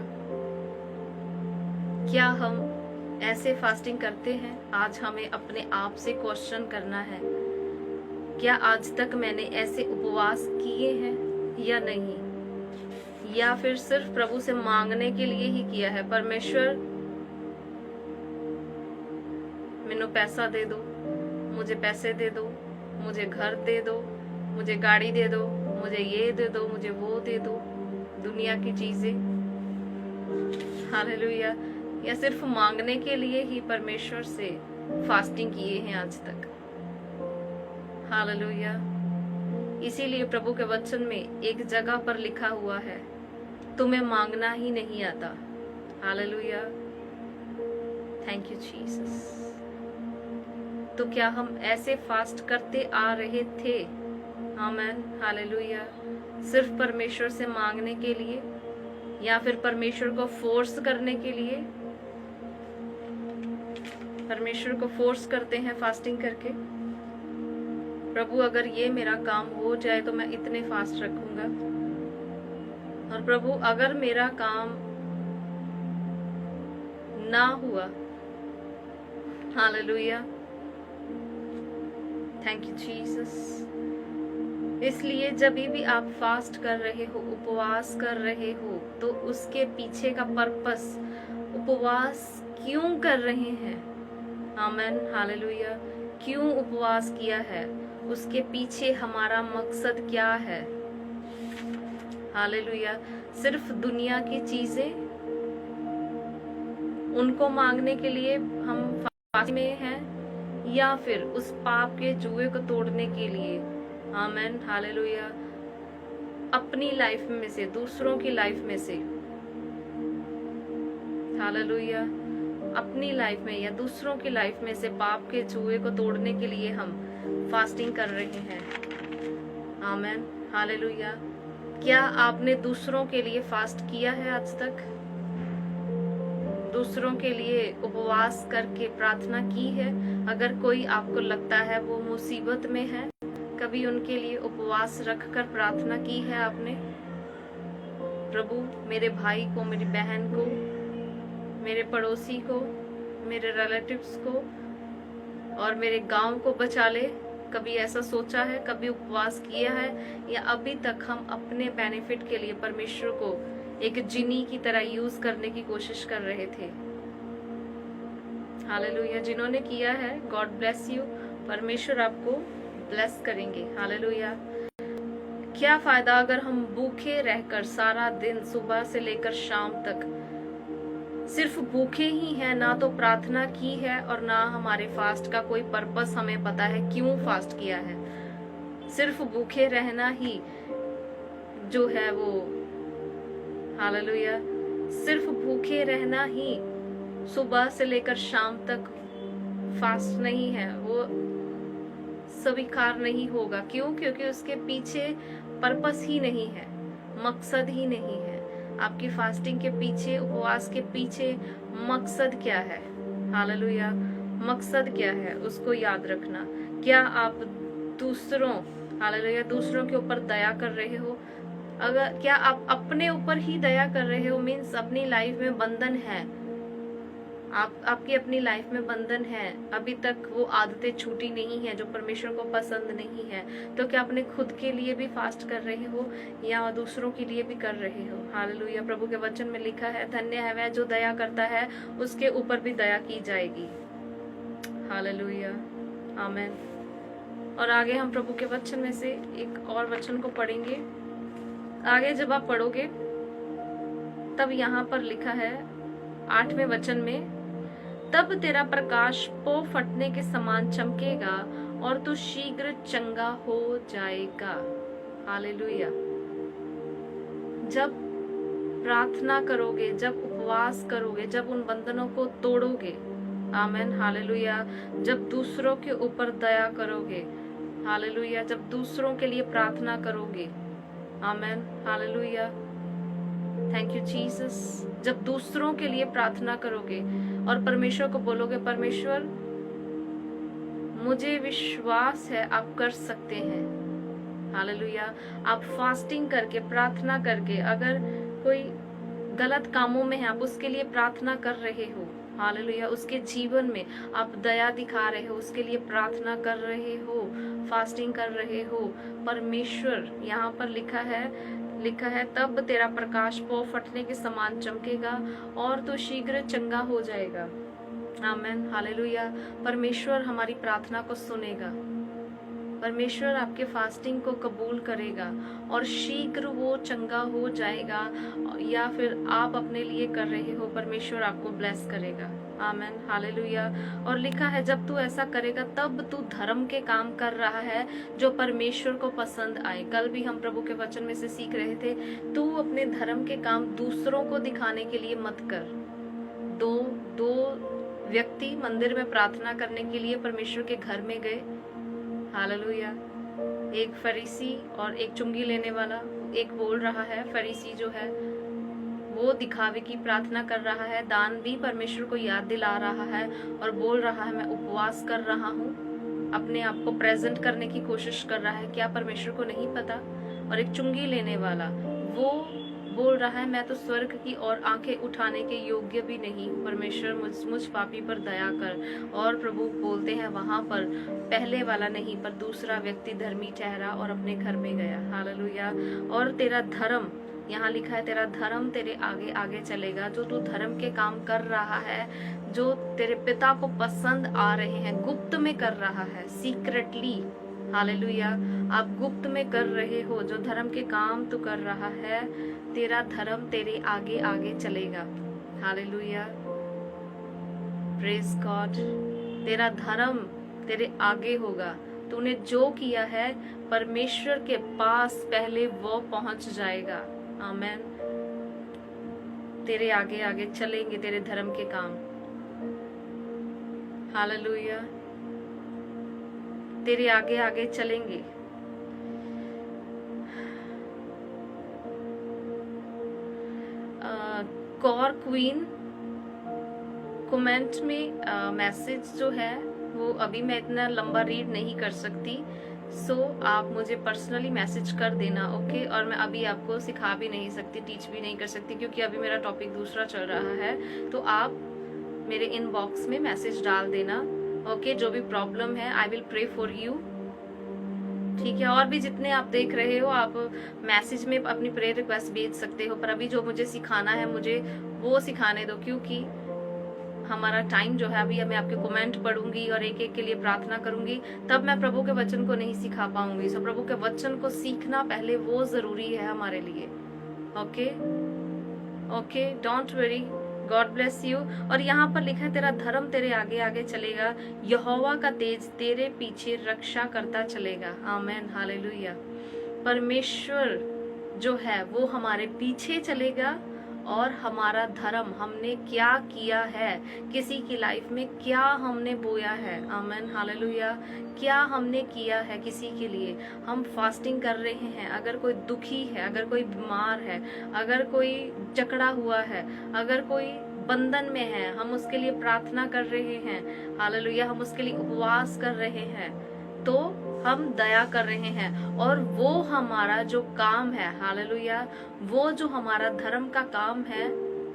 क्या हम ऐसे फास्टिंग करते हैं? आज हमें अपने आप से क्वेश्चन करना है, क्या आज तक मैंने ऐसे उपवास किए हैं या नहीं, या फिर सिर्फ प्रभु से मांगने के लिए ही किया है? परमेश्वर मैनू पैसा दे दो, मुझे पैसे दे दो, मुझे घर दे दो, मुझे गाड़ी दे दो, मुझे ये दे दो, मुझे वो दे दो, दुनिया की चीजें, हालेलुया। या सिर्फ मांगने के लिए ही परमेश्वर से फास्टिंग किए हैं आज तक, हालेलुया। इसीलिए प्रभु के वचन में एक जगह पर लिखा हुआ है, तुम्हें मांगना ही नहीं आता, हालेलुया। Thank you Jesus. तो क्या हम ऐसे फास्ट करते आ रहे थे? आमेन, हालेलुया। सिर्फ परमेश्वर से मांगने के लिए, या फिर परमेश्वर को फोर्स करने के लिए? परमेश्वर को फोर्स करते हैं फास्टिंग करके, प्रभु अगर ये मेरा काम हो जाए तो मैं इतने फास्ट रखूंगा, और प्रभु अगर मेरा काम ना हुआ, हालेलुया, थैंक यू जीसस। इसलिए जब भी आप फास्ट कर रहे हो, उपवास कर रहे हो, तो उसके पीछे का पर्पस, उपवास क्यों कर रहे हैं, आमेन, हालेलुया, क्यों उपवास किया है, उसके पीछे हमारा मकसद क्या है, हालेलुया। सिर्फ दुनिया की चीजें, उनको मांगने के लिए हम फास्ट में हैं, या फिर उस पाप के जुए को तोड़ने के लिए, आमेन, हालेलुया, अपनी लाइफ में से, दूसरों की लाइफ में से, हालेलुया, अपनी लाइफ में या दूसरों की लाइफ में से पाप के जुए को तोड़ने के लिए हम फास्टिंग कर रहे हैं, आमेन, हालेलुया। क्या आपने दूसरों के लिए फास्ट किया है आज तक? दूसरों के लिए उपवास करके प्रार्थना की है? अगर कोई आपको लगता है वो मुसीबत में है, कभी उनके लिए उपवास रखकर प्रार्थना की है आपने? प्रभु मेरे भाई को, मेरी बहन को, मेरे पड़ोसी को, मेरे रिलेटिव्स को और मेरे गांव को बचा ले। कभी ऐसा सोचा है? कभी उपवास किया है? या अभी तक हम अपने बेनिफिट के लिए परमेश्वर को एक जिनी की तरह यूज करने की कोशिश कर रहे थे? हालेलुया। जिन्होंने किया है, गॉड ब्लेस यू, परमेश्वर आपको ब्लेस करेंगे, हालेलुया। क्या फायदा अगर हम भूखे रहकर सारा दिन, सुबह से लेकर शाम तक सिर्फ भूखे ही हैं, ना तो प्रार्थना की है और ना हमारे फास्ट का कोई पर्पस हमें पता है क्यों फास्ट किया है। सिर्फ भूखे रहना ही जो है वो, हालेलुया, सिर्फ भूखे रहना ही सुबह से लेकर शाम तक फास्ट नहीं है, वो स्वीकार नहीं होगा। क्यों? क्योंकि उसके पीछे पर्पस ही नहीं है, मकसद ही नहीं है। आपकी फास्टिंग के पीछे, उपवास के पीछे मकसद क्या है? हालेलुया, मकसद क्या है उसको याद रखना। क्या आप दूसरों, हालेलुया, दूसरों के ऊपर दया कर रहे हो? अगर क्या आप अपने ऊपर ही दया कर रहे हो, मीन्स अपनी लाइफ में बंधन है, आपकी अपनी लाइफ में बंधन है, अभी तक वो आदतें छूटी नहीं है जो परमेश्वर को पसंद नहीं है, तो क्या अपने खुद के लिए भी फास्ट कर रहे हो या दूसरों के लिए भी कर रहे हो? हालेलुया। प्रभु के वचन में लिखा है, धन्य है वह जो दया करता है, उसके ऊपर भी दया की जाएगी। हालेलुया, आमेन। और आगे हम प्रभु के वचन में से एक और वचन को पढ़ेंगे। आगे जब आप पढ़ोगे तब यहाँ पर लिखा है 8वें वचन में, तब तेरा प्रकाश पौ फटने के समान चमकेगा और तू शीघ्र चंगा हो जाएगा। हालेलुया। जब प्रार्थना करोगे, जब उपवास करोगे, जब उन बंधनों को तोड़ोगे, आमेन, हालेलुया, जब दूसरों के ऊपर दया करोगे, हालेलुया, जब दूसरों के लिए प्रार्थना करोगे, आमेन, हालेलुया, थैंक यू जीसस, जब दूसरों के लिए प्रार्थना करोगे और परमेश्वर को बोलोगे, परमेश्वर मुझे विश्वास है आप कर सकते हैं, हालेलुया। आप फास्टिंग करके, प्रार्थना करके, अगर कोई गलत कामों में है, आप उसके लिए प्रार्थना कर रहे हो, हालेलुया, उसके जीवन में आप दया दिखा रहे हो, उसके लिए प्रार्थना कर रहे हो, फास्टिंग कर रहे हो, परमेश्वर यहाँ पर लिखा है तब तेरा प्रकाश पौ फटने के समान चमकेगा और तो शीघ्र चंगा हो जाएगा। आमेन, हालेलुया। परमेश्वर हमारी प्रार्थना को सुनेगा, परमेश्वर आपके फास्टिंग को कबूल करेगा और शीघ्र वो चंगा हो जाएगा, या फिर आप अपने लिए कर रहे हो, परमेश्वर आपको ब्लेस करेगा। आमेन, हालेलुया। और लिखा है जब तू ऐसा करेगा तब तू धर्म के काम कर रहा है जो परमेश्वर को पसंद आए। कल भी हम प्रभु के वचन में से सीख रहे थे, तू अपने धर्म के काम दूसरों को दिखाने के लिए मत कर। दो व्यक्ति मंदिर में प्रार्थना करने के लिए परमेश्वर के घर में गए, हालेलुया, एक फरीसी और एक चुंगी लेने वाला। एक बोल रहा है, फरीसी जो है वो दिखावे की प्रार्थना कर रहा है, दान भी परमेश्वर को याद दिला रहा है और बोल रहा है मैं उपवास कर रहा हूँ, अपने आप को प्रेजेंट करने की कोशिश कर रहा है। क्या परमेश्वर को नहीं पता? और एक चुंगी लेने वाला वो बोल रहा है मैं तो स्वर्ग की और आंखें उठाने के योग्य भी नहीं हूँ, परमेश्वर मुझ पापी पर दया कर। और प्रभु बोलते हैं वहां पर पहले वाला नहीं पर दूसरा व्यक्ति धर्मी ठहरा और अपने घर में गया, हालेलुया। और तेरा धर्म, यहाँ लिखा है तेरा धर्म तेरे आगे आगे चलेगा। जो तू धर्म के काम कर रहा है, जो तेरे पिता को पसंद आ रहे हैं, गुप्त में कर रहा है, सीक्रेटली, हालेलुया, आप गुप्त में कर रहे हो, जो धर्म के काम तू कर रहा है, तेरा धर्म तेरे आगे आगे चलेगा, हालेलुया, प्रेज गॉड। तेरा धर्म तेरे आगे होगा। तूने जो किया है परमेश्वर के पास पहले वो पहुंच जाएगा, आमेन। तेरे आगे आगे चलेंगे तेरे धर्म के काम, हालेलुया, तेरे आगे आगे चलेंगे। कॉर क्वीन कमेंट में मैसेज जो है वो अभी मैं इतना लंबा रीड नहीं कर सकती, सो आप मुझे पर्सनली मैसेज कर देना, ओके। और मैं अभी आपको सिखा भी नहीं सकती, टीच भी नहीं कर सकती, क्योंकि अभी मेरा टॉपिक दूसरा चल रहा है। तो आप मेरे इनबॉक्स में मैसेज डाल देना, ओके। जो भी प्रॉब्लम है I will pray for you, ठीक है। और भी जितने आप देख रहे हो आप मैसेज में अपनी प्रेयर रिक्वेस्ट भेज सकते हो, पर अभी जो मुझे सिखाना है मुझे वो सिखाने दो, क्योंकि हमारा टाइम जो है अभी मैं आपके कमेंट पढ़ूंगी और एक एक के लिए प्रार्थना करूंगी, तब मैं प्रभु के वचन को नहीं सिखा पाऊंगी। सो प्रभु के वचन को सीखना पहले वो जरूरी है हमारे लिए, okay okay, don't worry, God bless you. और यहाँ पर लिखा है तेरा धर्म तेरे आगे आगे चलेगा, यहोवा का तेज तेरे पीछे रक्षा करता चलेगा, आमेन, हालेलुया। परमेश्वर जो है वो हमारे पीछे चलेगा और हमारा धर्म, हमने क्या किया है, किसी की लाइफ में क्या हमने बोया है, आमेन, हालेलुया, क्या हमने किया है किसी के लिए। हम फास्टिंग कर रहे हैं, अगर कोई दुखी है, अगर कोई बीमार है, अगर कोई जकड़ा हुआ है, अगर कोई बंधन में है, हम उसके लिए प्रार्थना कर रहे हैं, हालेलुया, हम उसके लिए उपवास कर रहे हैं, तो हम दया कर रहे हैं। और वो हमारा जो काम है, हालेलुया, वो जो हमारा धर्म का काम है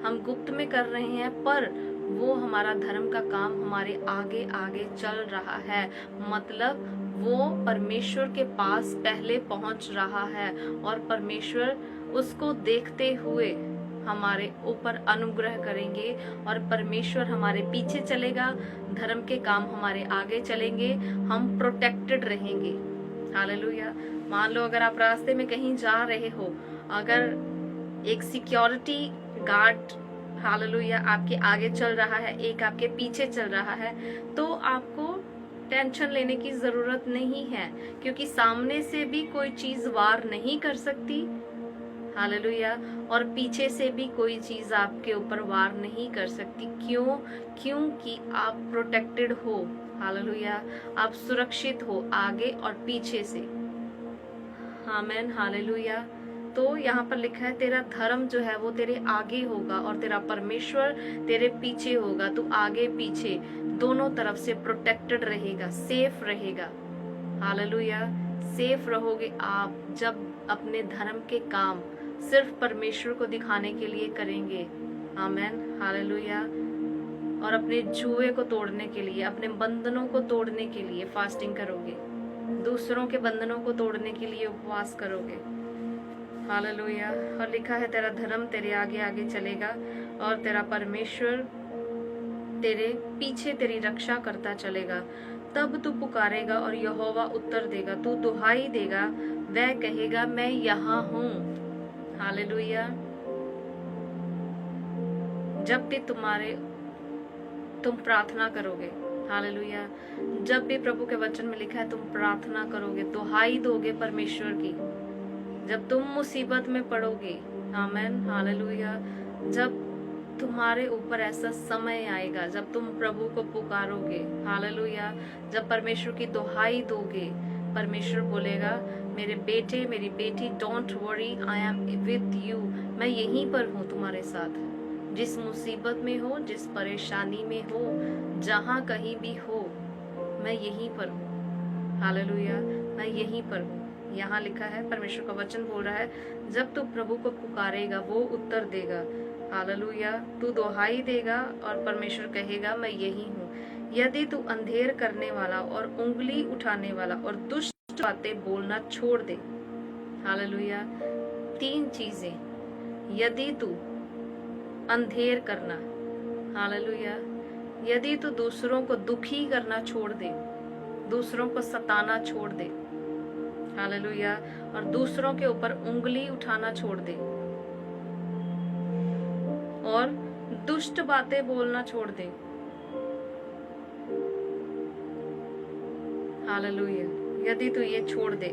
हम गुप्त में कर रहे हैं, पर वो हमारा धर्म का काम हमारे आगे आगे चल रहा है, मतलब वो परमेश्वर के पास पहले पहुंच रहा है और परमेश्वर उसको देखते हुए हमारे ऊपर अनुग्रह करेंगे और परमेश्वर हमारे पीछे चलेगा, धर्म के काम हमारे आगे चलेंगे, हम प्रोटेक्टेड रहेंगे। हालेलुया। मान लो अगर आप रास्ते में कहीं जा रहे हो, अगर एक सिक्योरिटी गार्ड हालेलुया आपके आगे चल रहा है, एक आपके पीछे चल रहा है, तो आपको टेंशन लेने की जरूरत नहीं है, क्योंकि सामने से भी कोई चीज वार नहीं कर सकती। हालेलुया। और पीछे से भी कोई चीज आपके ऊपर वार नहीं कर सकती। क्यों? क्योंकि आप प्रोटेक्टेड हो। हालेलुया। आप सुरक्षित हो आगे और पीछे से। आमीन। हालेलुया। तो यहाँ पर लिखा है तेरा धर्म जो है वो तेरे आगे होगा और तेरा परमेश्वर तेरे पीछे होगा। तू आगे पीछे दोनों तरफ से प्रोटेक्टेड रहेगा, सेफ रहेगा। हालेलुया। सेफ रहोगे आप जब अपने धर्म के काम सिर्फ परमेश्वर को दिखाने के लिए करेंगे। आमीन। हालेलुया। और अपने जुए को तोड़ने के लिए, अपने बंधनों को तोड़ने के लिए फास्टिंग करोगे, दूसरों के बंधनों को तोड़ने के लिए उपवास करोगे। हालेलुया। और लिखा है तेरा धर्म तेरे आगे आगे चलेगा और तेरा परमेश्वर तेरे पीछे तेरी रक्षा करता चलेगा। तब तू पुकारेगा और यहोवा उत्तर देगा। तू दुहाई देगा, वह कहेगा मैं यहाँ हूँ। हालेलुया। जब भी तुम प्रार्थना करोगे, हालेलुया, जब भी प्रभु के वचन में लिखा है तुम प्रार्थना करोगे, दुहाई दोगे परमेश्वर की, जब तुम मुसीबत में पड़ोगे, आमीन, हालेलुया, जब तुम्हारे ऊपर ऐसा समय आएगा जब तुम प्रभु को पुकारोगे, हालेलुया, जब परमेश्वर की दुहाई दोगे, परमेश्वर बोलेगा मेरे बेटे मेरी बेटी, don't worry, I am with you. मैं यहीं पर हूँ तुम्हारे साथ। जिस मुसीबत में हो, जिस परेशानी में हो, जहाँ कहीं भी हो, मैं यहीं पर हूँ। हालेलुया। मैं यहीं पर हूँ। यहाँ लिखा है, परमेश्वर का वचन बोल रहा है, जब तू प्रभु को पुकारेगा वो उत्तर देगा। हालेलुया। तू दुहाई देगा और परमेश्वर कहेगा मैं यही हूँ। यदि तू अंधेर करने वाला और उंगली उठाने वाला और दुष्ट बातें बोलना छोड़ दे। हालेलुया। 3 चीजें, यदि तू अंधेर करना, हालेलुया, यदि तू दूसरों को दुखी करना छोड़ दे, दूसरों को सताना छोड़ दे, हालेलुया, और दूसरों के ऊपर उंगली उठाना छोड़ दे और दुष्ट बातें बोलना छोड़ दे। हालेलुया। यदि तू ये छोड़ दे,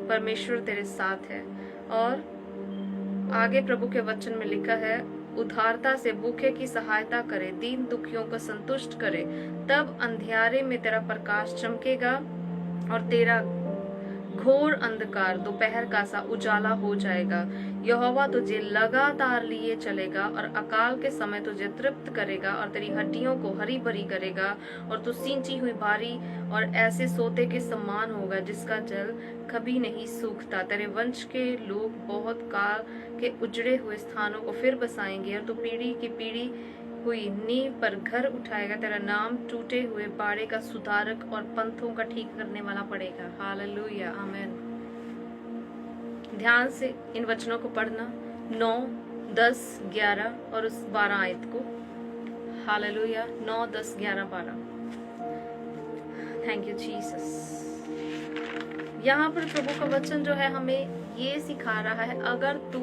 परमेश्वर तेरे साथ है। और आगे प्रभु के वचन में लिखा है, उदारता से भूखे की सहायता करे, दीन दुखियों को संतुष्ट करे, तब अंधियारे में तेरा प्रकाश चमकेगा और तेरा घोर अंधकार दोपहर का सा उजाला हो जाएगा। यहोवा तुझे लगातार लिए चलेगा और अकाल के समय तुझे तृप्त करेगा और तेरी हड्डियों को हरी भरी करेगा और तू सींची हुई भारी और ऐसे सोते के समान होगा जिसका जल कभी नहीं सूखता। तेरे वंश के लोग बहुत काल के उजड़े हुए स्थानों को फिर बसाएंगे और तू पीढ़ी की पीढ़ी हुई नींव पर घर उठाएगा। तेरा नाम टूटे हुए बाड़े का सुधारक और पंथों का ठीक करने वाला पड़ेगा। हालेलुया। आमीन। ध्यान से इन वचनों को पढ़ना, 9, 10, 11 और उस 12 आयत को। हालेलुया। 9, 10, 11, 12। Thank you Jesus. यहाँ पर प्रभु का वचन जो है हमें ये सिखा रहा है, अगर तू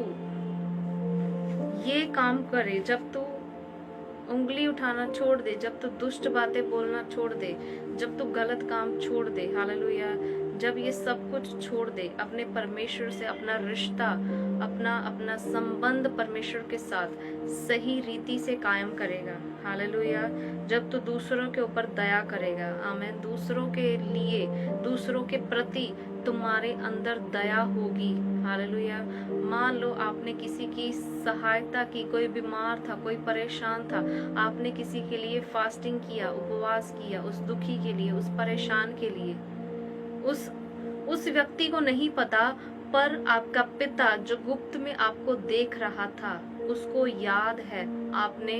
ये काम करे, जब तू उंगली उठाना छोड़ दे, जब तू दुष्ट बातें बोलना छोड़ दे, जब तू गलत काम छोड़ दे, हालेलुया, जब ये सब कुछ छोड़ दे, अपने परमेश्वर से अपना रिश्ता, अपना संबंध परमेश्वर के साथ सही रीति से कायम करेगा। हालेलुया। जब तू दूसरों के ऊपर दया करेगा, आमीन, दूसरों के लिए, दूसरों के प्रति तुम्हारे अंदर दया होगी। हालेलुया। मान लो आपने किसी की सहायता की, कोई बीमार था, कोई परेशान था, आपने किसी के लिए फास्टिंग किया, उपवास किया, उस दुखी के लिए, उस परेशान के लिए। उस व्यक्ति को नहीं पता, पर आपका पिता जो गुप्त में आपको देख रहा था, उसको याद है आपने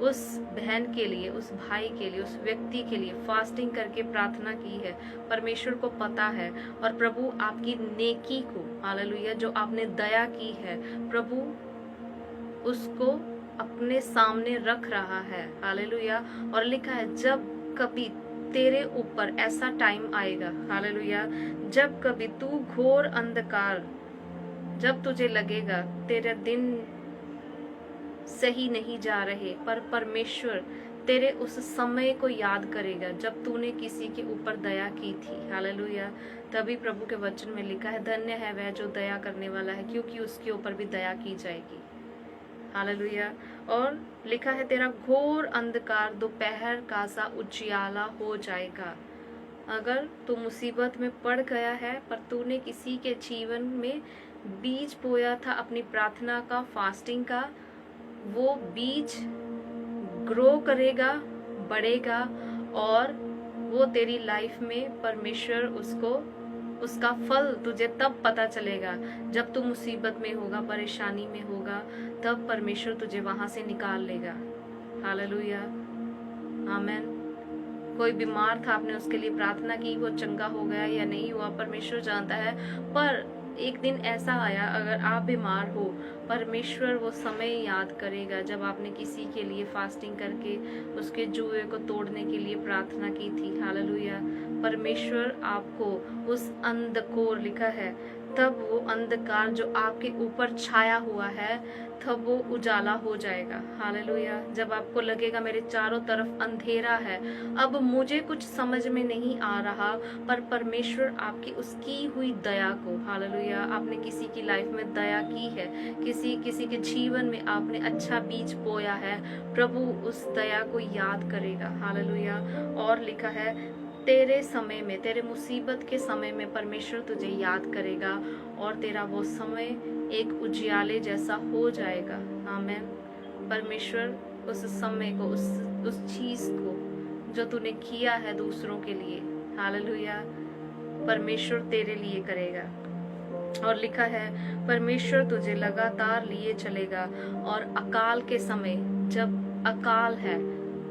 उस बहन के लिए, उस भाई के लिए, उस व्यक्ति के लिए फास्टिंग करके प्रार्थना की है। परमेश्वर को पता है, और प्रभु आपकी नेकी को, हालेलुया, जो आपने दया की है, प्रभु उसको अपने सामने रख रहा है, हालेलुया। और लिखा है जब कभी तेरे ऊपर ऐसा टाइम आएगा, हालेलुया, जब कभी तू घोर अंधकार, जब तुझे लगेगा तेरे दिन सही नहीं जा रहे, पर परमेश्वर तेरे उस समय को याद करेगा जब तूने किसी के ऊपर दया की थी, हालेलुया। तभी प्रभु के वचन में लिखा है धन्य है वह जो दया करने वाला है, क्योंकि उसके ऊपर भी दया की जाएगी, हालेलुया। और लिखा है तेरा घोर अंधकार दोपहर का सा उजियाला हो जाएगा। अगर तू मुसीबत में पड़ गया है, पर तूने किसी के जीवन में बीज बोया था अपनी प्रार्थना का, फास्टिंग का, वो बीज ग्रो करेगा, बढ़ेगा, और वो तेरी लाइफ में परमेश्वर उसका फल तुझे तब पता चलेगा जब तू मुसीबत में होगा, परेशानी में होगा, तब परमेश्वर तुझे वहां से निकाल लेगा, हालेलुया, आमेन। कोई बीमार था, आपने उसके लिए प्रार्थना की, वो चंगा हो गया या नहीं हुआ परमेश्वर जानता है, पर एक दिन ऐसा आया, अगर आप बीमार हो, परमेश्वर वो समय याद करेगा जब आपने किसी के लिए फास्टिंग करके उसके जुए को तोड़ने के लिए प्रार्थना की थी, हालेलुया। परमेश्वर आपको उस अंधकार, लिखा है तब वो अंधकार जो आपके ऊपर छाया हुआ है, तब वो उजाला हो जाएगा, हालेलुया। जब आपको लगेगा मेरे चारों तरफ अंधेरा है, अब मुझे कुछ समझ में नहीं आ रहा, पर परमेश्वर आपकी उसकी हुई दया को, हालेलुया, आपने किसी की लाइफ में दया की है, किसी के जीवन में आपने अच्छा बीज बोया है, प्रभु उस दया को याद करेगा, हालेलुया। और लिखा है तेरे समय में, तेरे मुसीबत के समय में परमेश्वर तुझे याद करेगा, और तेरा वो समय एक उजियाले जैसा हो जाएगा, आमेन। परमेश्वर उस समय को, उस चीज को जो तूने किया है दूसरों के लिए, हालेलुया, परमेश्वर तेरे लिए करेगा। और लिखा है परमेश्वर तुझे लगातार लिए चलेगा, और अकाल के समय, जब अकाल है,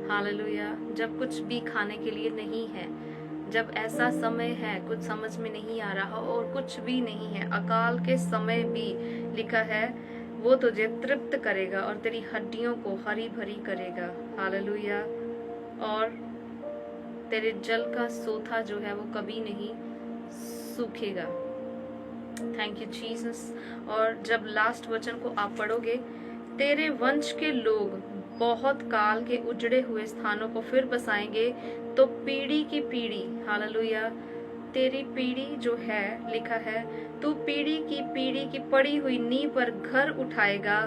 हालेलुया, जब कुछ भी खाने के लिए नहीं है, जब ऐसा समय है कुछ समझ में नहीं आ रहा और कुछ भी नहीं है, अकाल के समय भी लिखा है वो तुझे तृप्त करेगा और तेरी हड्डियों को हरी भरी करेगा, हालेलुया। और तेरे जल का सोथा जो है वो कभी नहीं सूखेगा। Thank you Jesus. और जब लास्ट वचन को आप पढ़ोगे, तेरे वंश के लोग बहुत काल के उजड़े हुए स्थानों को फिर बसाएंगे, तो पीढ़ी की पीढ़ी, हालेलुया, तेरी पीढ़ी जो है, लिखा है तू पीढ़ी की पड़ी हुई नींव पर घर उठाएगा,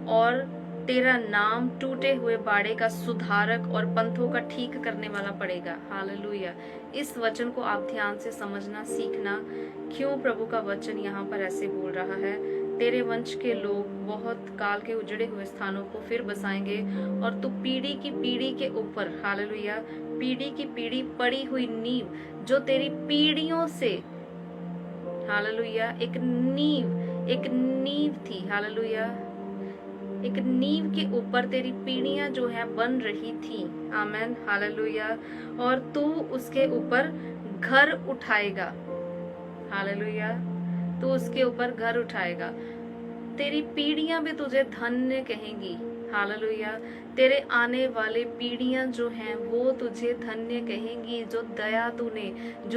और तेरा नाम टूटे हुए बाड़े का सुधारक और पंथों का ठीक करने वाला पड़ेगा, हालेलुया। इस वचन को आप ध्यान से समझना सीखना, क्यों प्रभु का वचन यहाँ पर ऐसे बोल रहा है। तेरे वंश के लोग बहुत काल के उजड़े हुए स्थानों को फिर बसाएंगे, और तू पीढ़ी के ऊपर, हालेलुया, पीढ़ी की पीढ़ी पड़ी हुई नींव जो तेरी पीढ़ियों से, हालेलुया, एक नींव थी, हालेलुया, एक नींव के ऊपर तेरी पीढ़ियां जो है बन रही थी, आमेन, हालेलुया। और तू उसके ऊपर घर उठाएगा, हालेलुया, तू उसके ऊपर घर उठाएगा। तेरी पीढ़ियां भी तुझे धन्य कहेंगी, हालेलुया। तेरे आने वाले पीढ़ियां जो हैं वो तुझे धन्य कहेंगी, जो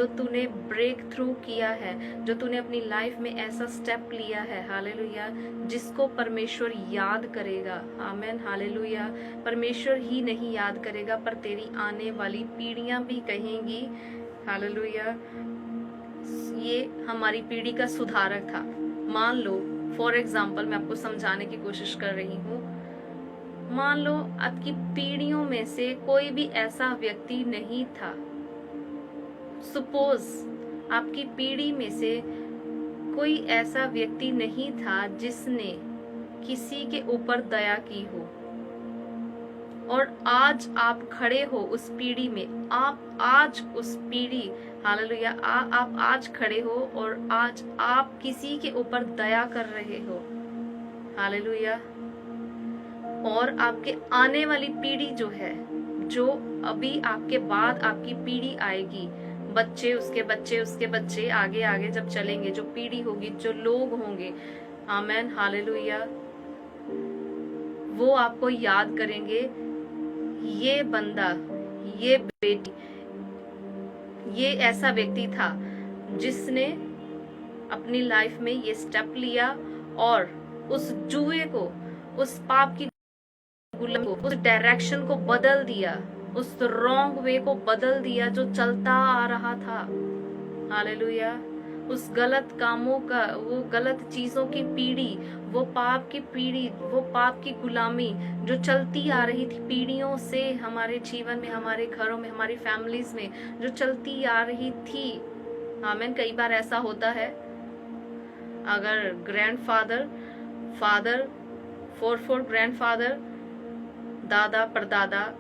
तूने ब्रेक थ्रू किया है, जो तूने अपनी लाइफ में ऐसा स्टेप लिया है, हालेलुया, जिसको परमेश्वर याद करेगा, आमेन, हालेलुया। परमेश्वर ही नहीं याद करेगा, पर तेरी आने वाली पीढ़ियां भी कहेंगी, हालेलुया, ये हमारी पीढ़ी का सुधारक था। मान लो, फॉर एग्जाम्पल, मैं आपको समझाने की कोशिश कर रही हूँ, मान लो आपकी पीढ़ियों में से कोई भी ऐसा व्यक्ति नहीं था, सपोज आपकी पीढ़ी में से कोई ऐसा व्यक्ति नहीं था जिसने किसी के ऊपर दया की हो, और आज आप खड़े हो उस पीढ़ी में, आप आज उस पीढ़ी, हालेलुया, आप आज खड़े हो और आज आप किसी के ऊपर दया कर रहे हो, हालेलुया। और आपके आने वाली पीढ़ी जो है, जो अभी आपके बाद आपकी पीढ़ी आएगी, बच्चे, उसके बच्चे, उसके बच्चे, आगे आगे जब चलेंगे, जो पीढ़ी होगी, जो लोग होंगे, आमेन, हालेलुया, वो आपको याद करेंगे, ये बंदा, ये बेटी, ये ऐसा व्यक्ति था जिसने अपनी लाइफ में ये स्टेप लिया और उस जुए को, उस पाप की गुलामी को, उस डायरेक्शन को बदल दिया, उस रॉन्ग वे को बदल दिया जो चलता आ रहा था। हालेलुया। उस गलत कामों का, वो गलत चीजों की पीढ़ी, वो पाप की पीढ़ी, वो पाप की गुलामी जो चलती आ रही थी पीढ़ियों से हमारे जीवन में, हमारे घरों में, हमारी फैमिलीज में, जो चलती आ रही थी। आमीन। कई बार ऐसा होता है, अगर ग्रैंडफादर, फादर, फोर ग्रैंडफादर, दादा, परदादा,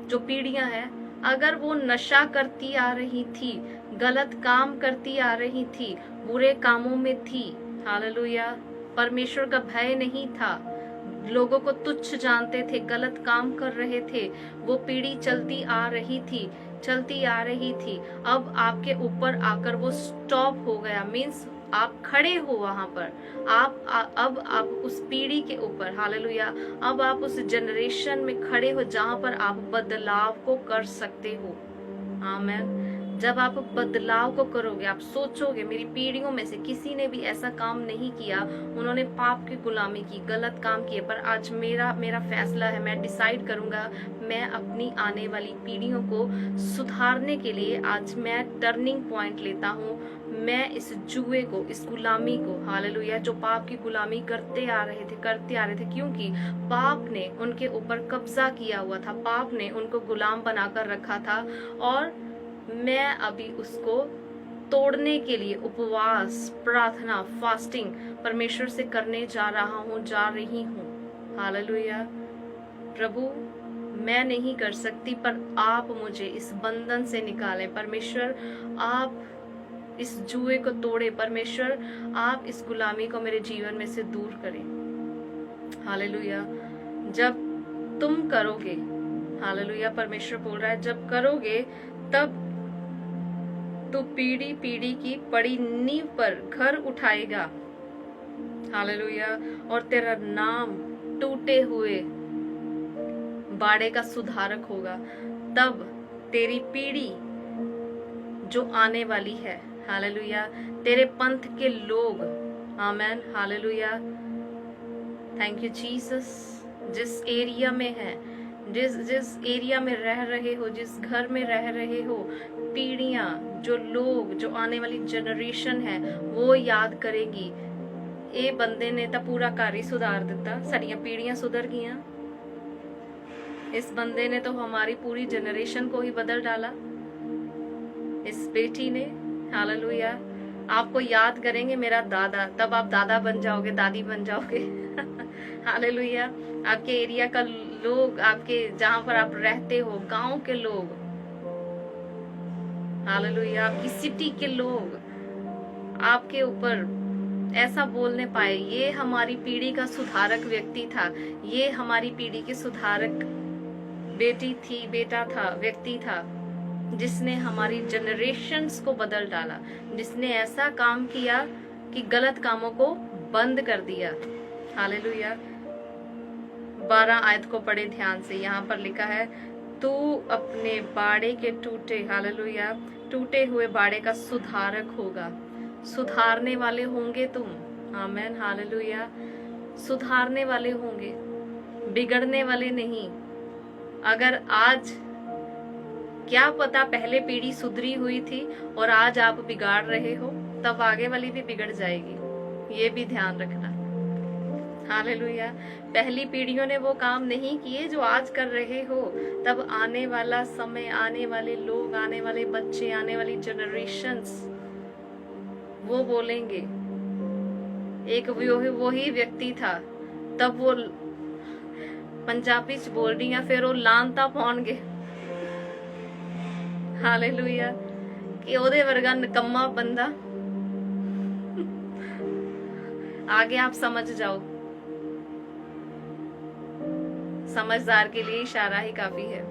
जो पीढ़ियां हैं, अगर वो नशा करती आ रही थी, गलत काम करती आ रही थी, बुरे कामों में थी, हालेलुया, परमेश्वर का भय नहीं था, लोगों को तुच्छ जानते थे, गलत काम कर रहे थे, वो पीढ़ी चलती आ रही थी, चलती आ रही थी, अब आपके ऊपर आकर वो स्टॉप हो गया। मीन्स आप खड़े हो वहां पर, अब आप उस पीढ़ी के ऊपर, हालेलुया, अब आप उस जनरेशन में खड़े हो जहां पर आप बदलाव को कर सकते हो। आमीन। जब आप बदलाव को करोगे, आप सोचोगे मेरी पीढ़ियों में से किसी ने भी ऐसा काम नहीं किया, उन्होंने पाप की गुलामी की, गलत काम किए, पर आज मेरा फैसला है, मैं डिसाइड करूंगा, मैं अपनी आने वाली पीढ़ियों को सुधारने के लिए आज मैं टर्निंग पॉइंट लेता हूँ। मैं इस जुए को, इस गुलामी को, हालेलुया, जो पाप की गुलामी करते आ रहे थे, क्योंकि पाप ने उनके ऊपर कब्जा किया हुआ था, पाप ने उनको गुलाम बनाकर रखा था, और मैं अभी उसको तोड़ने के लिए उपवास, प्रार्थना, फास्टिंग परमेश्वर से करने जा रही हूँ। हालेलुया। प्रभु, मैं नहीं कर सकती, पर आप मुझे इस बंधन से निकालें। परमेश्वर, आप इस जुए को तोड़े। परमेश्वर, आप इस गुलामी को मेरे जीवन में से दूर करें। हालेलुया। जब तुम करोगे, हालेलुया, परमेश्वर बोल रहा है, जब करोगे तब तो पीढ़ी पीढ़ी की पड़ी नींव पर घर उठाएगा। हालेलुया। और तेरा नाम टूटे हुए बाड़े का सुधारक होगा। तब तेरी पीढ़ी जो आने वाली है, हालेलुया, तेरे पंथ के लोग, आमेन, हालेलुया, थैंक यू जीसस, जिस एरिया में है, जिस एरिया में रह रहे हो, जिस घर में रह रहे हो, पीढ़ियां, जो लोग, जो आने वाली जनरेशन है, वो याद करेगी, ए बंदे ने तो पूरा कार्य सुधार दिता, साड़ियां पीढ़ियां सुधर गईयां, इस बंदे ने तो हमारी पूरी जनरेशन को ही बदल डाला, इस बेटी ने, हालेलुया। आपको याद करेंगे मेरा दादा, तब आप दादा बन जाओगे, दादी बन जाओगे। हालेलुया। आपके एरिया का लोग, आपके जहां पर आप रहते हो, गांव के लोग, हालेलुया, आपकी सिटी के लोग आपके ऊपर ऐसा बोलने पाए, ये हमारी पीढ़ी का सुधारक व्यक्ति था, ये हमारी पीढ़ी के सुधारक बेटी थी, बेटा था, व्यक्ति था, जिसने हमारी जनरेशन्स को बदल डाला, जिसने ऐसा काम किया कि गलत कामों को बंद कर दिया। हालेलुया। 12 आयत को पढ़े ध्यान से। यहाँ पर लिखा है, तू अपने बाड़े के टूटे, हालेलुया, टूटे हुए बाड़े का सुधारक होगा। सुधारने वाले होंगे तुम, आमेन, हालेलुया, सुधारने वाले होंगे, बिगड़ने वाले नहीं। अगर आज, क्या पता पहले पीढ़ी सुधरी हुई थी और आज आप बिगाड़ रहे हो, तब आगे वाली भी बिगड़ जाएगी, ये भी ध्यान रखना। हालेलुया। पहली पीढ़ियों ने वो काम नहीं किए जो आज कर रहे हो, तब आने वाला समय, आने वाले लोग, आने वाले बच्चे, आने वाली जनरेशन्स, वो बोलेंगे, एक वही व्यक्ति था, तब वो पंजाबी च बोल रही है, फिर वो लानता पाउणगे, हालेलुया, कि ओदे वर्गा निकम्मा बंदा। आगे आप समझ जाओ। समझदार के लिए इशारा ही काफी है।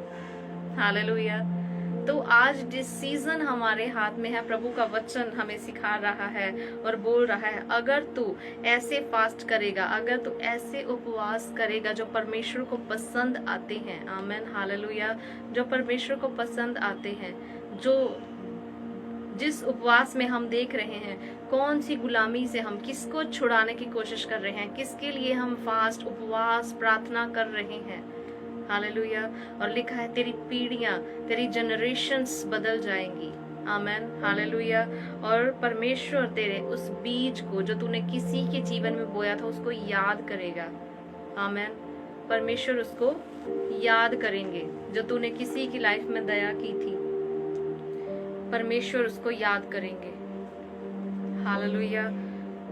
हालेलुया। तो आज डिसीजन हमारे हाथ में है। प्रभु का वचन हमें सिखा रहा है और बोल रहा है, अगर तू ऐसे फास्ट करेगा, अगर तू ऐसे उपवास करेगा जो परमेश्वर को पसंद आते हैं, आमेन, हालेलुया, जो परमेश्वर को पसंद आते हैं, जो जिस उपवास में हम देख रहे हैं कौन सी गुलामी से हम किसको छुड़ाने की कोशिश कर रहे हैं, किसके लिए हम फास्ट, उपवास, प्रार्थना कर रहे हैं। हालेलुया। और लिखा है तेरी पीढ़ियां, तेरी जनरेशंस बदल जाएंगी, आमेन, हालेलुया। और परमेश्वर तेरे उस बीज को जो तूने किसी के जीवन में बोया था उसको याद करेगा, आमेन। परमेश्वर उसको याद करेंगे। जो तूने किसी की लाइफ में दया की थी, परमेश्वर उसको याद करेंगे, हालेलुया।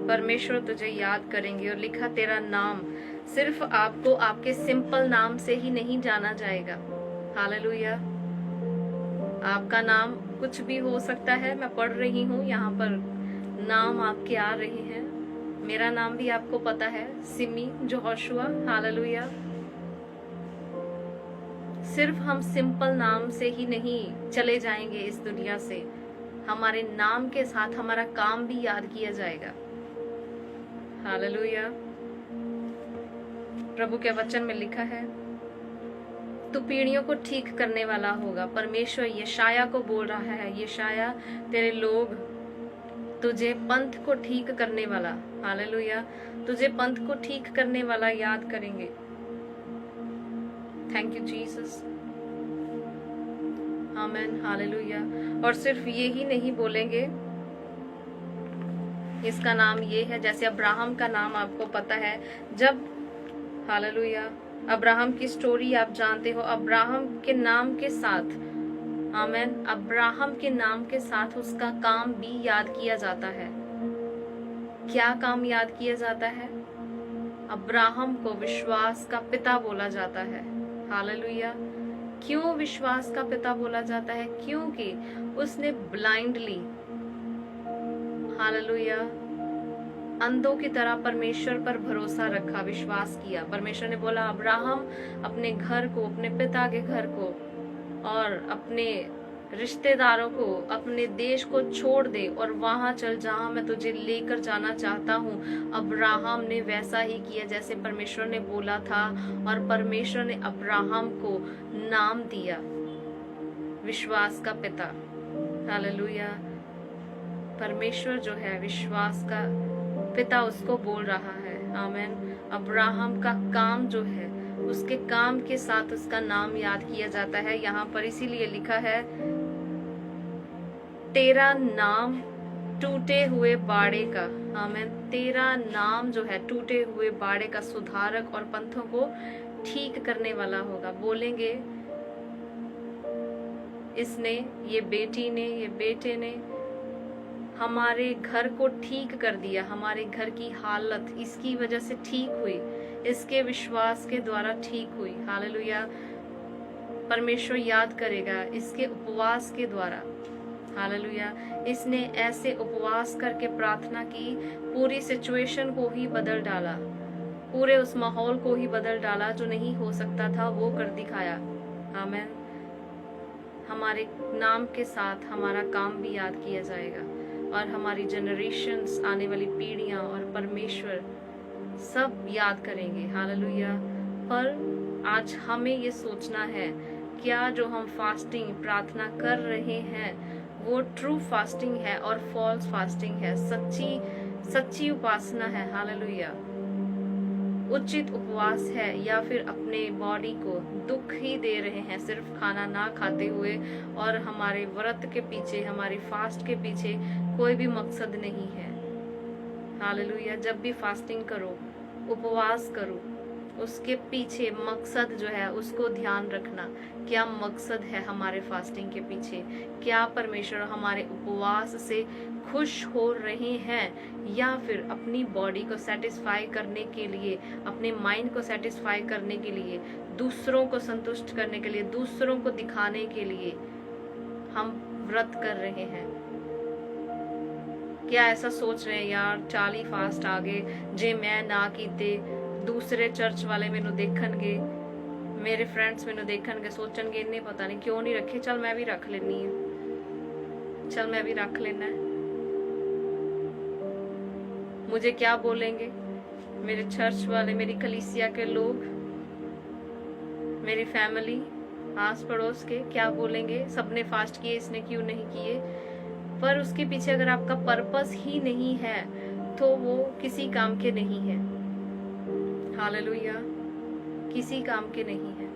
परमेश्वर तुझे याद करेंगे। और लिखा तेरा नाम सिर्फ आपको आपके सिंपल नाम से ही नहीं जाना जाएगा, हालेलुया। आपका नाम कुछ भी हो सकता है। मैं पढ़ रही हूँ यहाँ पर नाम आपके आ रहे हैं। मेरा नाम भी आपको पता है, सिमी जोशुआ, हालेलुया। सिर्फ हम सिंपल नाम से ही नहीं चले जाएंगे इस दुनिया से, हमारे नाम के साथ हमारा काम भी याद किया जाएगा, हालेलुया। प्रभु के वचन में लिखा है तू पीढ़ियों को ठीक करने वाला होगा। परमेश्वर यशाया को बोल रहा है, यशाया तेरे लोग तुझे पंथ को ठीक करने वाला, हालेलुया, तुझे पंथ को ठीक करने वाला याद करेंगे। Thank you Jesus, amen, hallelujah. और सिर्फ ये ही नहीं बोलेंगे, इसका नाम ये है, जैसे अब्राहम का नाम आपको पता है, जब, हालेलुया, अब्राहम की स्टोरी आप जानते हो। अब्राहम के नाम के साथ, आमेन, अब्राहम के नाम के साथ उसका काम भी याद किया जाता है। क्या काम याद किया जाता है? अब्राहम को विश्वास का पिता बोला जाता है, हालेलुया। क्यों विश्वास का पिता बोला जाता है? क्योंकि उसने ब्लाइंडली, हालेलुया, अंधों की तरह परमेश्वर पर भरोसा रखा, विश्वास किया। परमेश्वर ने बोला अब्राहम अपने घर को, अपने पिता के घर को और अपने रिश्तेदारों को, अपने देश को छोड़ दे और वहां चल जहां मैं तुझे लेकर जाना चाहता हूं। अब्राहम ने वैसा ही किया जैसे परमेश्वर ने बोला था, और परमेश्वर ने अब्राहम को नाम दिया विश्वास का पिता, हालेलुया। परमेश्वर जो है विश्वास का पिता उसको बोल रहा है, आमेन। अब्राहम का काम जो है, उसके काम के साथ उसका नाम याद किया जाता है यहाँ पर। इसीलिए लिखा है तेरा नाम टूटे हुए बाड़े का, आमेन, तेरा नाम जो है टूटे हुए बाड़े का सुधारक और पंथों को ठीक करने वाला होगा। बोलेंगे इसने, ये बेटी ने, ये बेटे ने हमारे घर को ठीक कर दिया, हमारे घर की हालत इसकी वजह से ठीक हुई, इसके विश्वास के द्वारा ठीक हुई, हालेलुया। परमेश्वर याद करेगा इसके उपवास के द्वारा, हालेलुया। इसने ऐसे उपवास करके प्रार्थना की, पूरी सिचुएशन को ही बदल डाला, पूरे उस माहौल को ही बदल डाला, जो नहीं हो सकता था वो कर दिखाया, आमेन। हमारे नाम के साथ हमारा काम भी याद किया जाएगा और हमारी जनरेशंस, आने वाली पीढ़ियां और परमेश्वर सब याद करेंगे, हालेलुया। पर आज हमें ये सोचना है, क्या जो हम फास्टिंग, प्रार्थना कर रहे हैं वो ट्रू फास्टिंग है और फॉल्स फास्टिंग है, सच्ची उपासना है, हालेलुया, उचित उपवास है, या फिर अपने बॉडी को दुख ही दे रहे हैं सिर्फ खाना ना खाते हुए, और हमारे व्रत के पीछे, हमारे फास्ट के पीछे कोई भी मकसद नहीं है, हालेलुया। जब भी फास्टिंग करो, उपवास करो, उसके पीछे मकसद जो है उसको ध्यान रखना। क्या मकसद है हमारे फास्टिंग के पीछे? क्या परमेश्वर हमारे उपवास से खुश हो रहे हैं, या फिर अपनी बॉडी को सेटिस्फाई करने के लिए, अपने माइंड को सेटिस्फाई करने के लिए, दूसरों को संतुष्ट करने के लिए, दूसरों को दिखाने के लिए हम व्रत कर रहे हैं? क्या ऐसा सोच रहे हैं यार 40 फास्ट आ गए जे मैं ना कीते, दूसरे चर्च वाले मैनू देखणगे, मेरे फ्रेंड्स मैंने देखन के सोचन के इन्हें पता नहीं क्यों नहीं रखे, चल मैं भी रख लेनी है, चल मैं भी रख लेना है। मुझे क्या बोलेंगे मेरे चर्च वाले, मेरी कलीसिया के लोग, मेरी फैमिली, आस पड़ोस के क्या बोलेंगे? सबने फास्ट किए, इसने क्यों नहीं किए? पर उसके पीछे अगर आपका पर्पस ही नहीं है तो वो किसी काम के नहीं है। हालेलुया, किसी काम के नहीं है।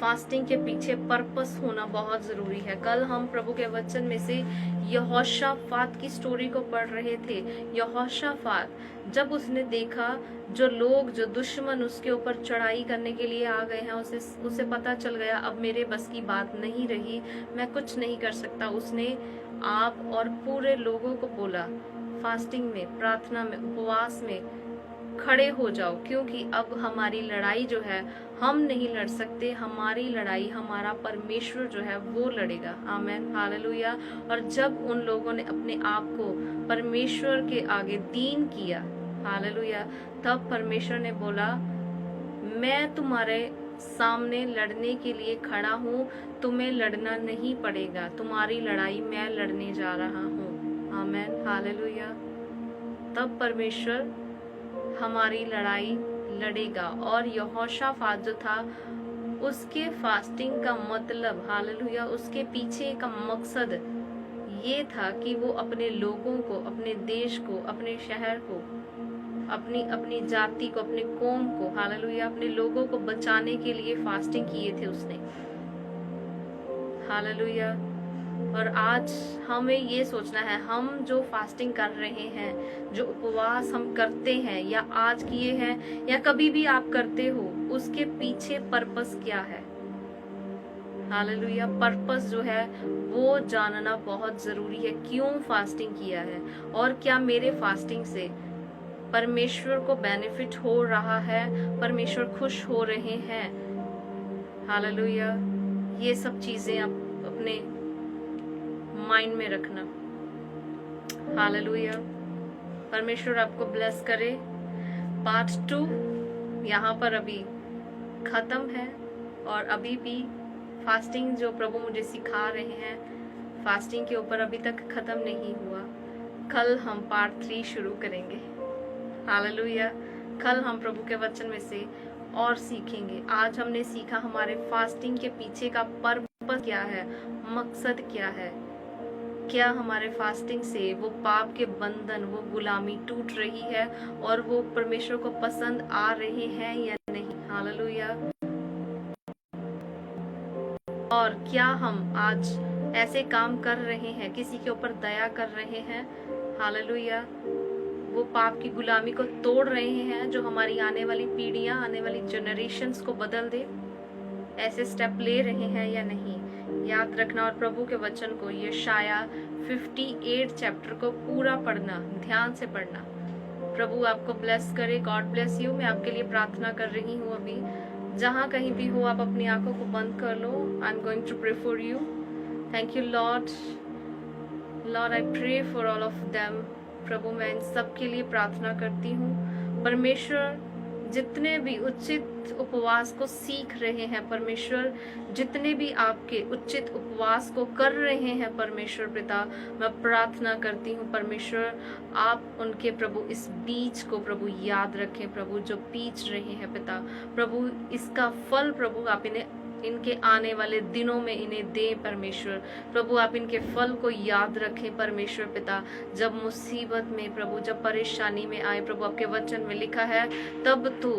फास्टिंग के पीछे पर्पस होना बहुत जरूरी है। कल हम प्रभु के वचन में से यहोशाफात की स्टोरी को पढ़ रहे थे। यहोशाफात जब उसने देखा जो लोग, जो दुश्मन उसके ऊपर चढ़ाई करने के लिए आ गए हैं, उसे पता चल गया अब मेरे बस की बात नहीं रही, मैं कुछ नहीं कर सकता। उसने आप और पूरे लोगों को बोला फास्टिंग में, प्रार्थना में, उपवास में खड़े हो जाओ, क्योंकि अब हमारी लड़ाई जो है हम नहीं लड़ सकते, हमारी लड़ाई हमारा परमेश्वर जो है वो लड़ेगा। आमेन, हालेलुया। और जब उन लोगों ने अपने आप को परमेश्वर के आगे दीन किया, हालेलुया, तब परमेश्वर ने बोला मैं तुम्हारे सामने लड़ने के लिए खड़ा हूँ, तुम्हें लड़ना नहीं पड़ेगा, तुम्हारी लड़ाई मैं लड़ने जा रहा हूँ। Amen, hallelujah. तब परमेश्वर हमारी लड़ाई लड़ेगा। और यहोशाफात जो था, उसके फास्टिंग का मतलब, हालेलुया, उसके पीछे का मकसद ये था कि वो अपने लोगों को, अपने देश को, अपने शहर को, अपनी जाति को, अपने कौम को, हालेलुया, अपने लोगों को बचाने के लिए फास्टिंग किए थे उसने। हालेलुया। और आज हमें ये सोचना है, हम जो फास्टिंग कर रहे हैं, जो उपवास हम करते हैं, या आज किए हैं या कभी भी आप करते हो, उसके पीछे पर्पस क्या है। हालेलुया। पर्पस जो है वो जानना बहुत जरूरी है। क्यों फास्टिंग किया है और क्या मेरे फास्टिंग से परमेश्वर को बेनिफिट हो रहा है, परमेश्वर खुश हो रहे हैं। हालेलुया। ये सब चीजें आप अपने माइंड में रखना। हालेलुया। परमेश्वर आपको ब्लेस करे। पार्ट 2 यहाँ पर अभी खत्म है, और अभी भी फास्टिंग जो प्रभु मुझे सिखा रहे हैं, फास्टिंग के ऊपर अभी तक खत्म नहीं हुआ। कल हम पार्ट 3 शुरू करेंगे। हालेलुया। कल हम प्रभु के वचन में से और सीखेंगे। आज हमने सीखा हमारे फास्टिंग के पीछे का पर्पस क्या है, मकसद क्या है, क्या हमारे फास्टिंग से वो पाप के बंधन, वो गुलामी टूट रही है और वो परमेश्वर को पसंद आ रहे हैं या नहीं। हालेलुया। और क्या हम आज ऐसे काम कर रहे हैं, किसी के ऊपर दया कर रहे हैं, हालेलुया, वो पाप की गुलामी को तोड़ रहे हैं जो हमारी आने वाली पीढ़ियां, आने वाली जनरेशन्स को बदल दे, ऐसे स्टेप ले रहे हैं या नहीं। याद रखना। और प्रभु के वचन को, यशाया 58 चैप्टर को पूरा पढ़ना, ध्यान से पढ़ना। प्रभु आपको ब्लेस करे। God bless you. मैं आपके लिए प्रार्थना कर रही हूँ। अभी जहाँ कहीं भी हो आप अपनी आंखों को बंद कर लो। I am going to pray for you. Thank you Lord. Lord I pray for all of them. प्रभु मैं इन सब के लिए प्रार्थना करती हूँ। परमेश्वर जितने भी उचित उपवास को सीख रहे हैं, परमेश्वर जितने भी आपके उचित उपवास को कर रहे हैं, परमेश्वर पिता मैं प्रार्थना करती हूँ परमेश्वर आप उनके प्रभु इस बीज को प्रभु याद रखें। प्रभु जो बीज रहे हैं पिता, प्रभु इसका फल प्रभु आप इन्हें इनके आने वाले दिनों में इन्हें दें परमेश्वर। प्रभु आप इनके फल को याद रखें परमेश्वर पिता। जब मुसीबत में प्रभु, जब परेशानी में आए प्रभु, आपके वचन में लिखा है तब तू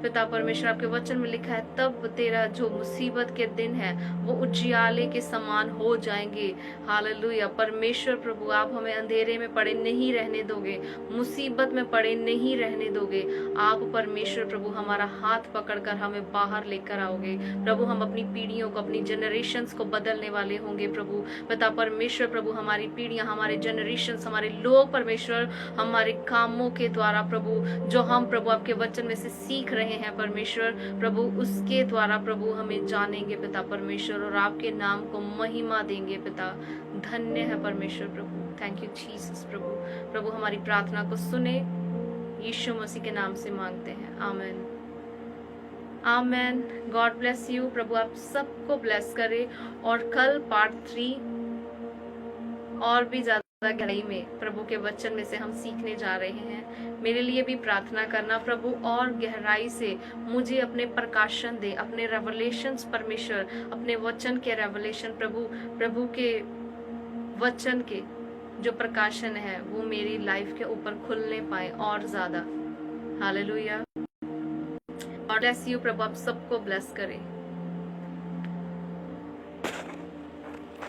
पिता परमेश्वर, आपके वचन में लिखा है तब तेरा जो मुसीबत के दिन है वो उजियाले के समान हो जाएंगे। हालेलुया। परमेश्वर प्रभु आप हमें अंधेरे में पड़े नहीं रहने दोगे, मुसीबत में पड़े नहीं रहने दोगे। आप परमेश्वर प्रभु हमारा हाथ पकड़कर हमें बाहर लेकर आओगे। प्रभु हम अपनी पीढ़ियों को, अपनी जनरेशन्स को बदलने वाले होंगे प्रभु पिता परमेश्वर। प्रभु हमारी पीढ़ियां, हमारे जनरेशन्स, हमारे लोग परमेश्वर हमारे कामों के द्वारा प्रभु जो हम प्रभु आपके वचन में से सीख रहे हैं परमेश्वर प्रभु, उसके द्वारा प्रभु हमें जानेंगे पिता परमेश्वर और आपके नाम को महिमा देंगे पिता। धन्य है परमेश्वर प्रभु। थैंक यू जीसस प्रभु। प्रभु हमारी प्रार्थना को सुने, यीशु मसीह के नाम से मांगते हैं। आमीन आमेन। God bless you. प्रभु आप सबको ब्लेस करे। और कल पार्ट 3 और भी ज्यादा गहराई में प्रभु के वचन में से हम सीखने जा रहे हैं। मेरे लिए भी प्रार्थना करना, प्रभु और गहराई से मुझे अपने प्रकाशन दे, अपने रेवलेशंस परमेश्वर, अपने वचन के रेवलेशन प्रभु के वचन के जो प्रकाशन है वो मेरी लाइफ के ऊपर खुलने पाए और ज्यादा। हालेलुया। God bless you. प्रभु आप सबको ब्लेस करे।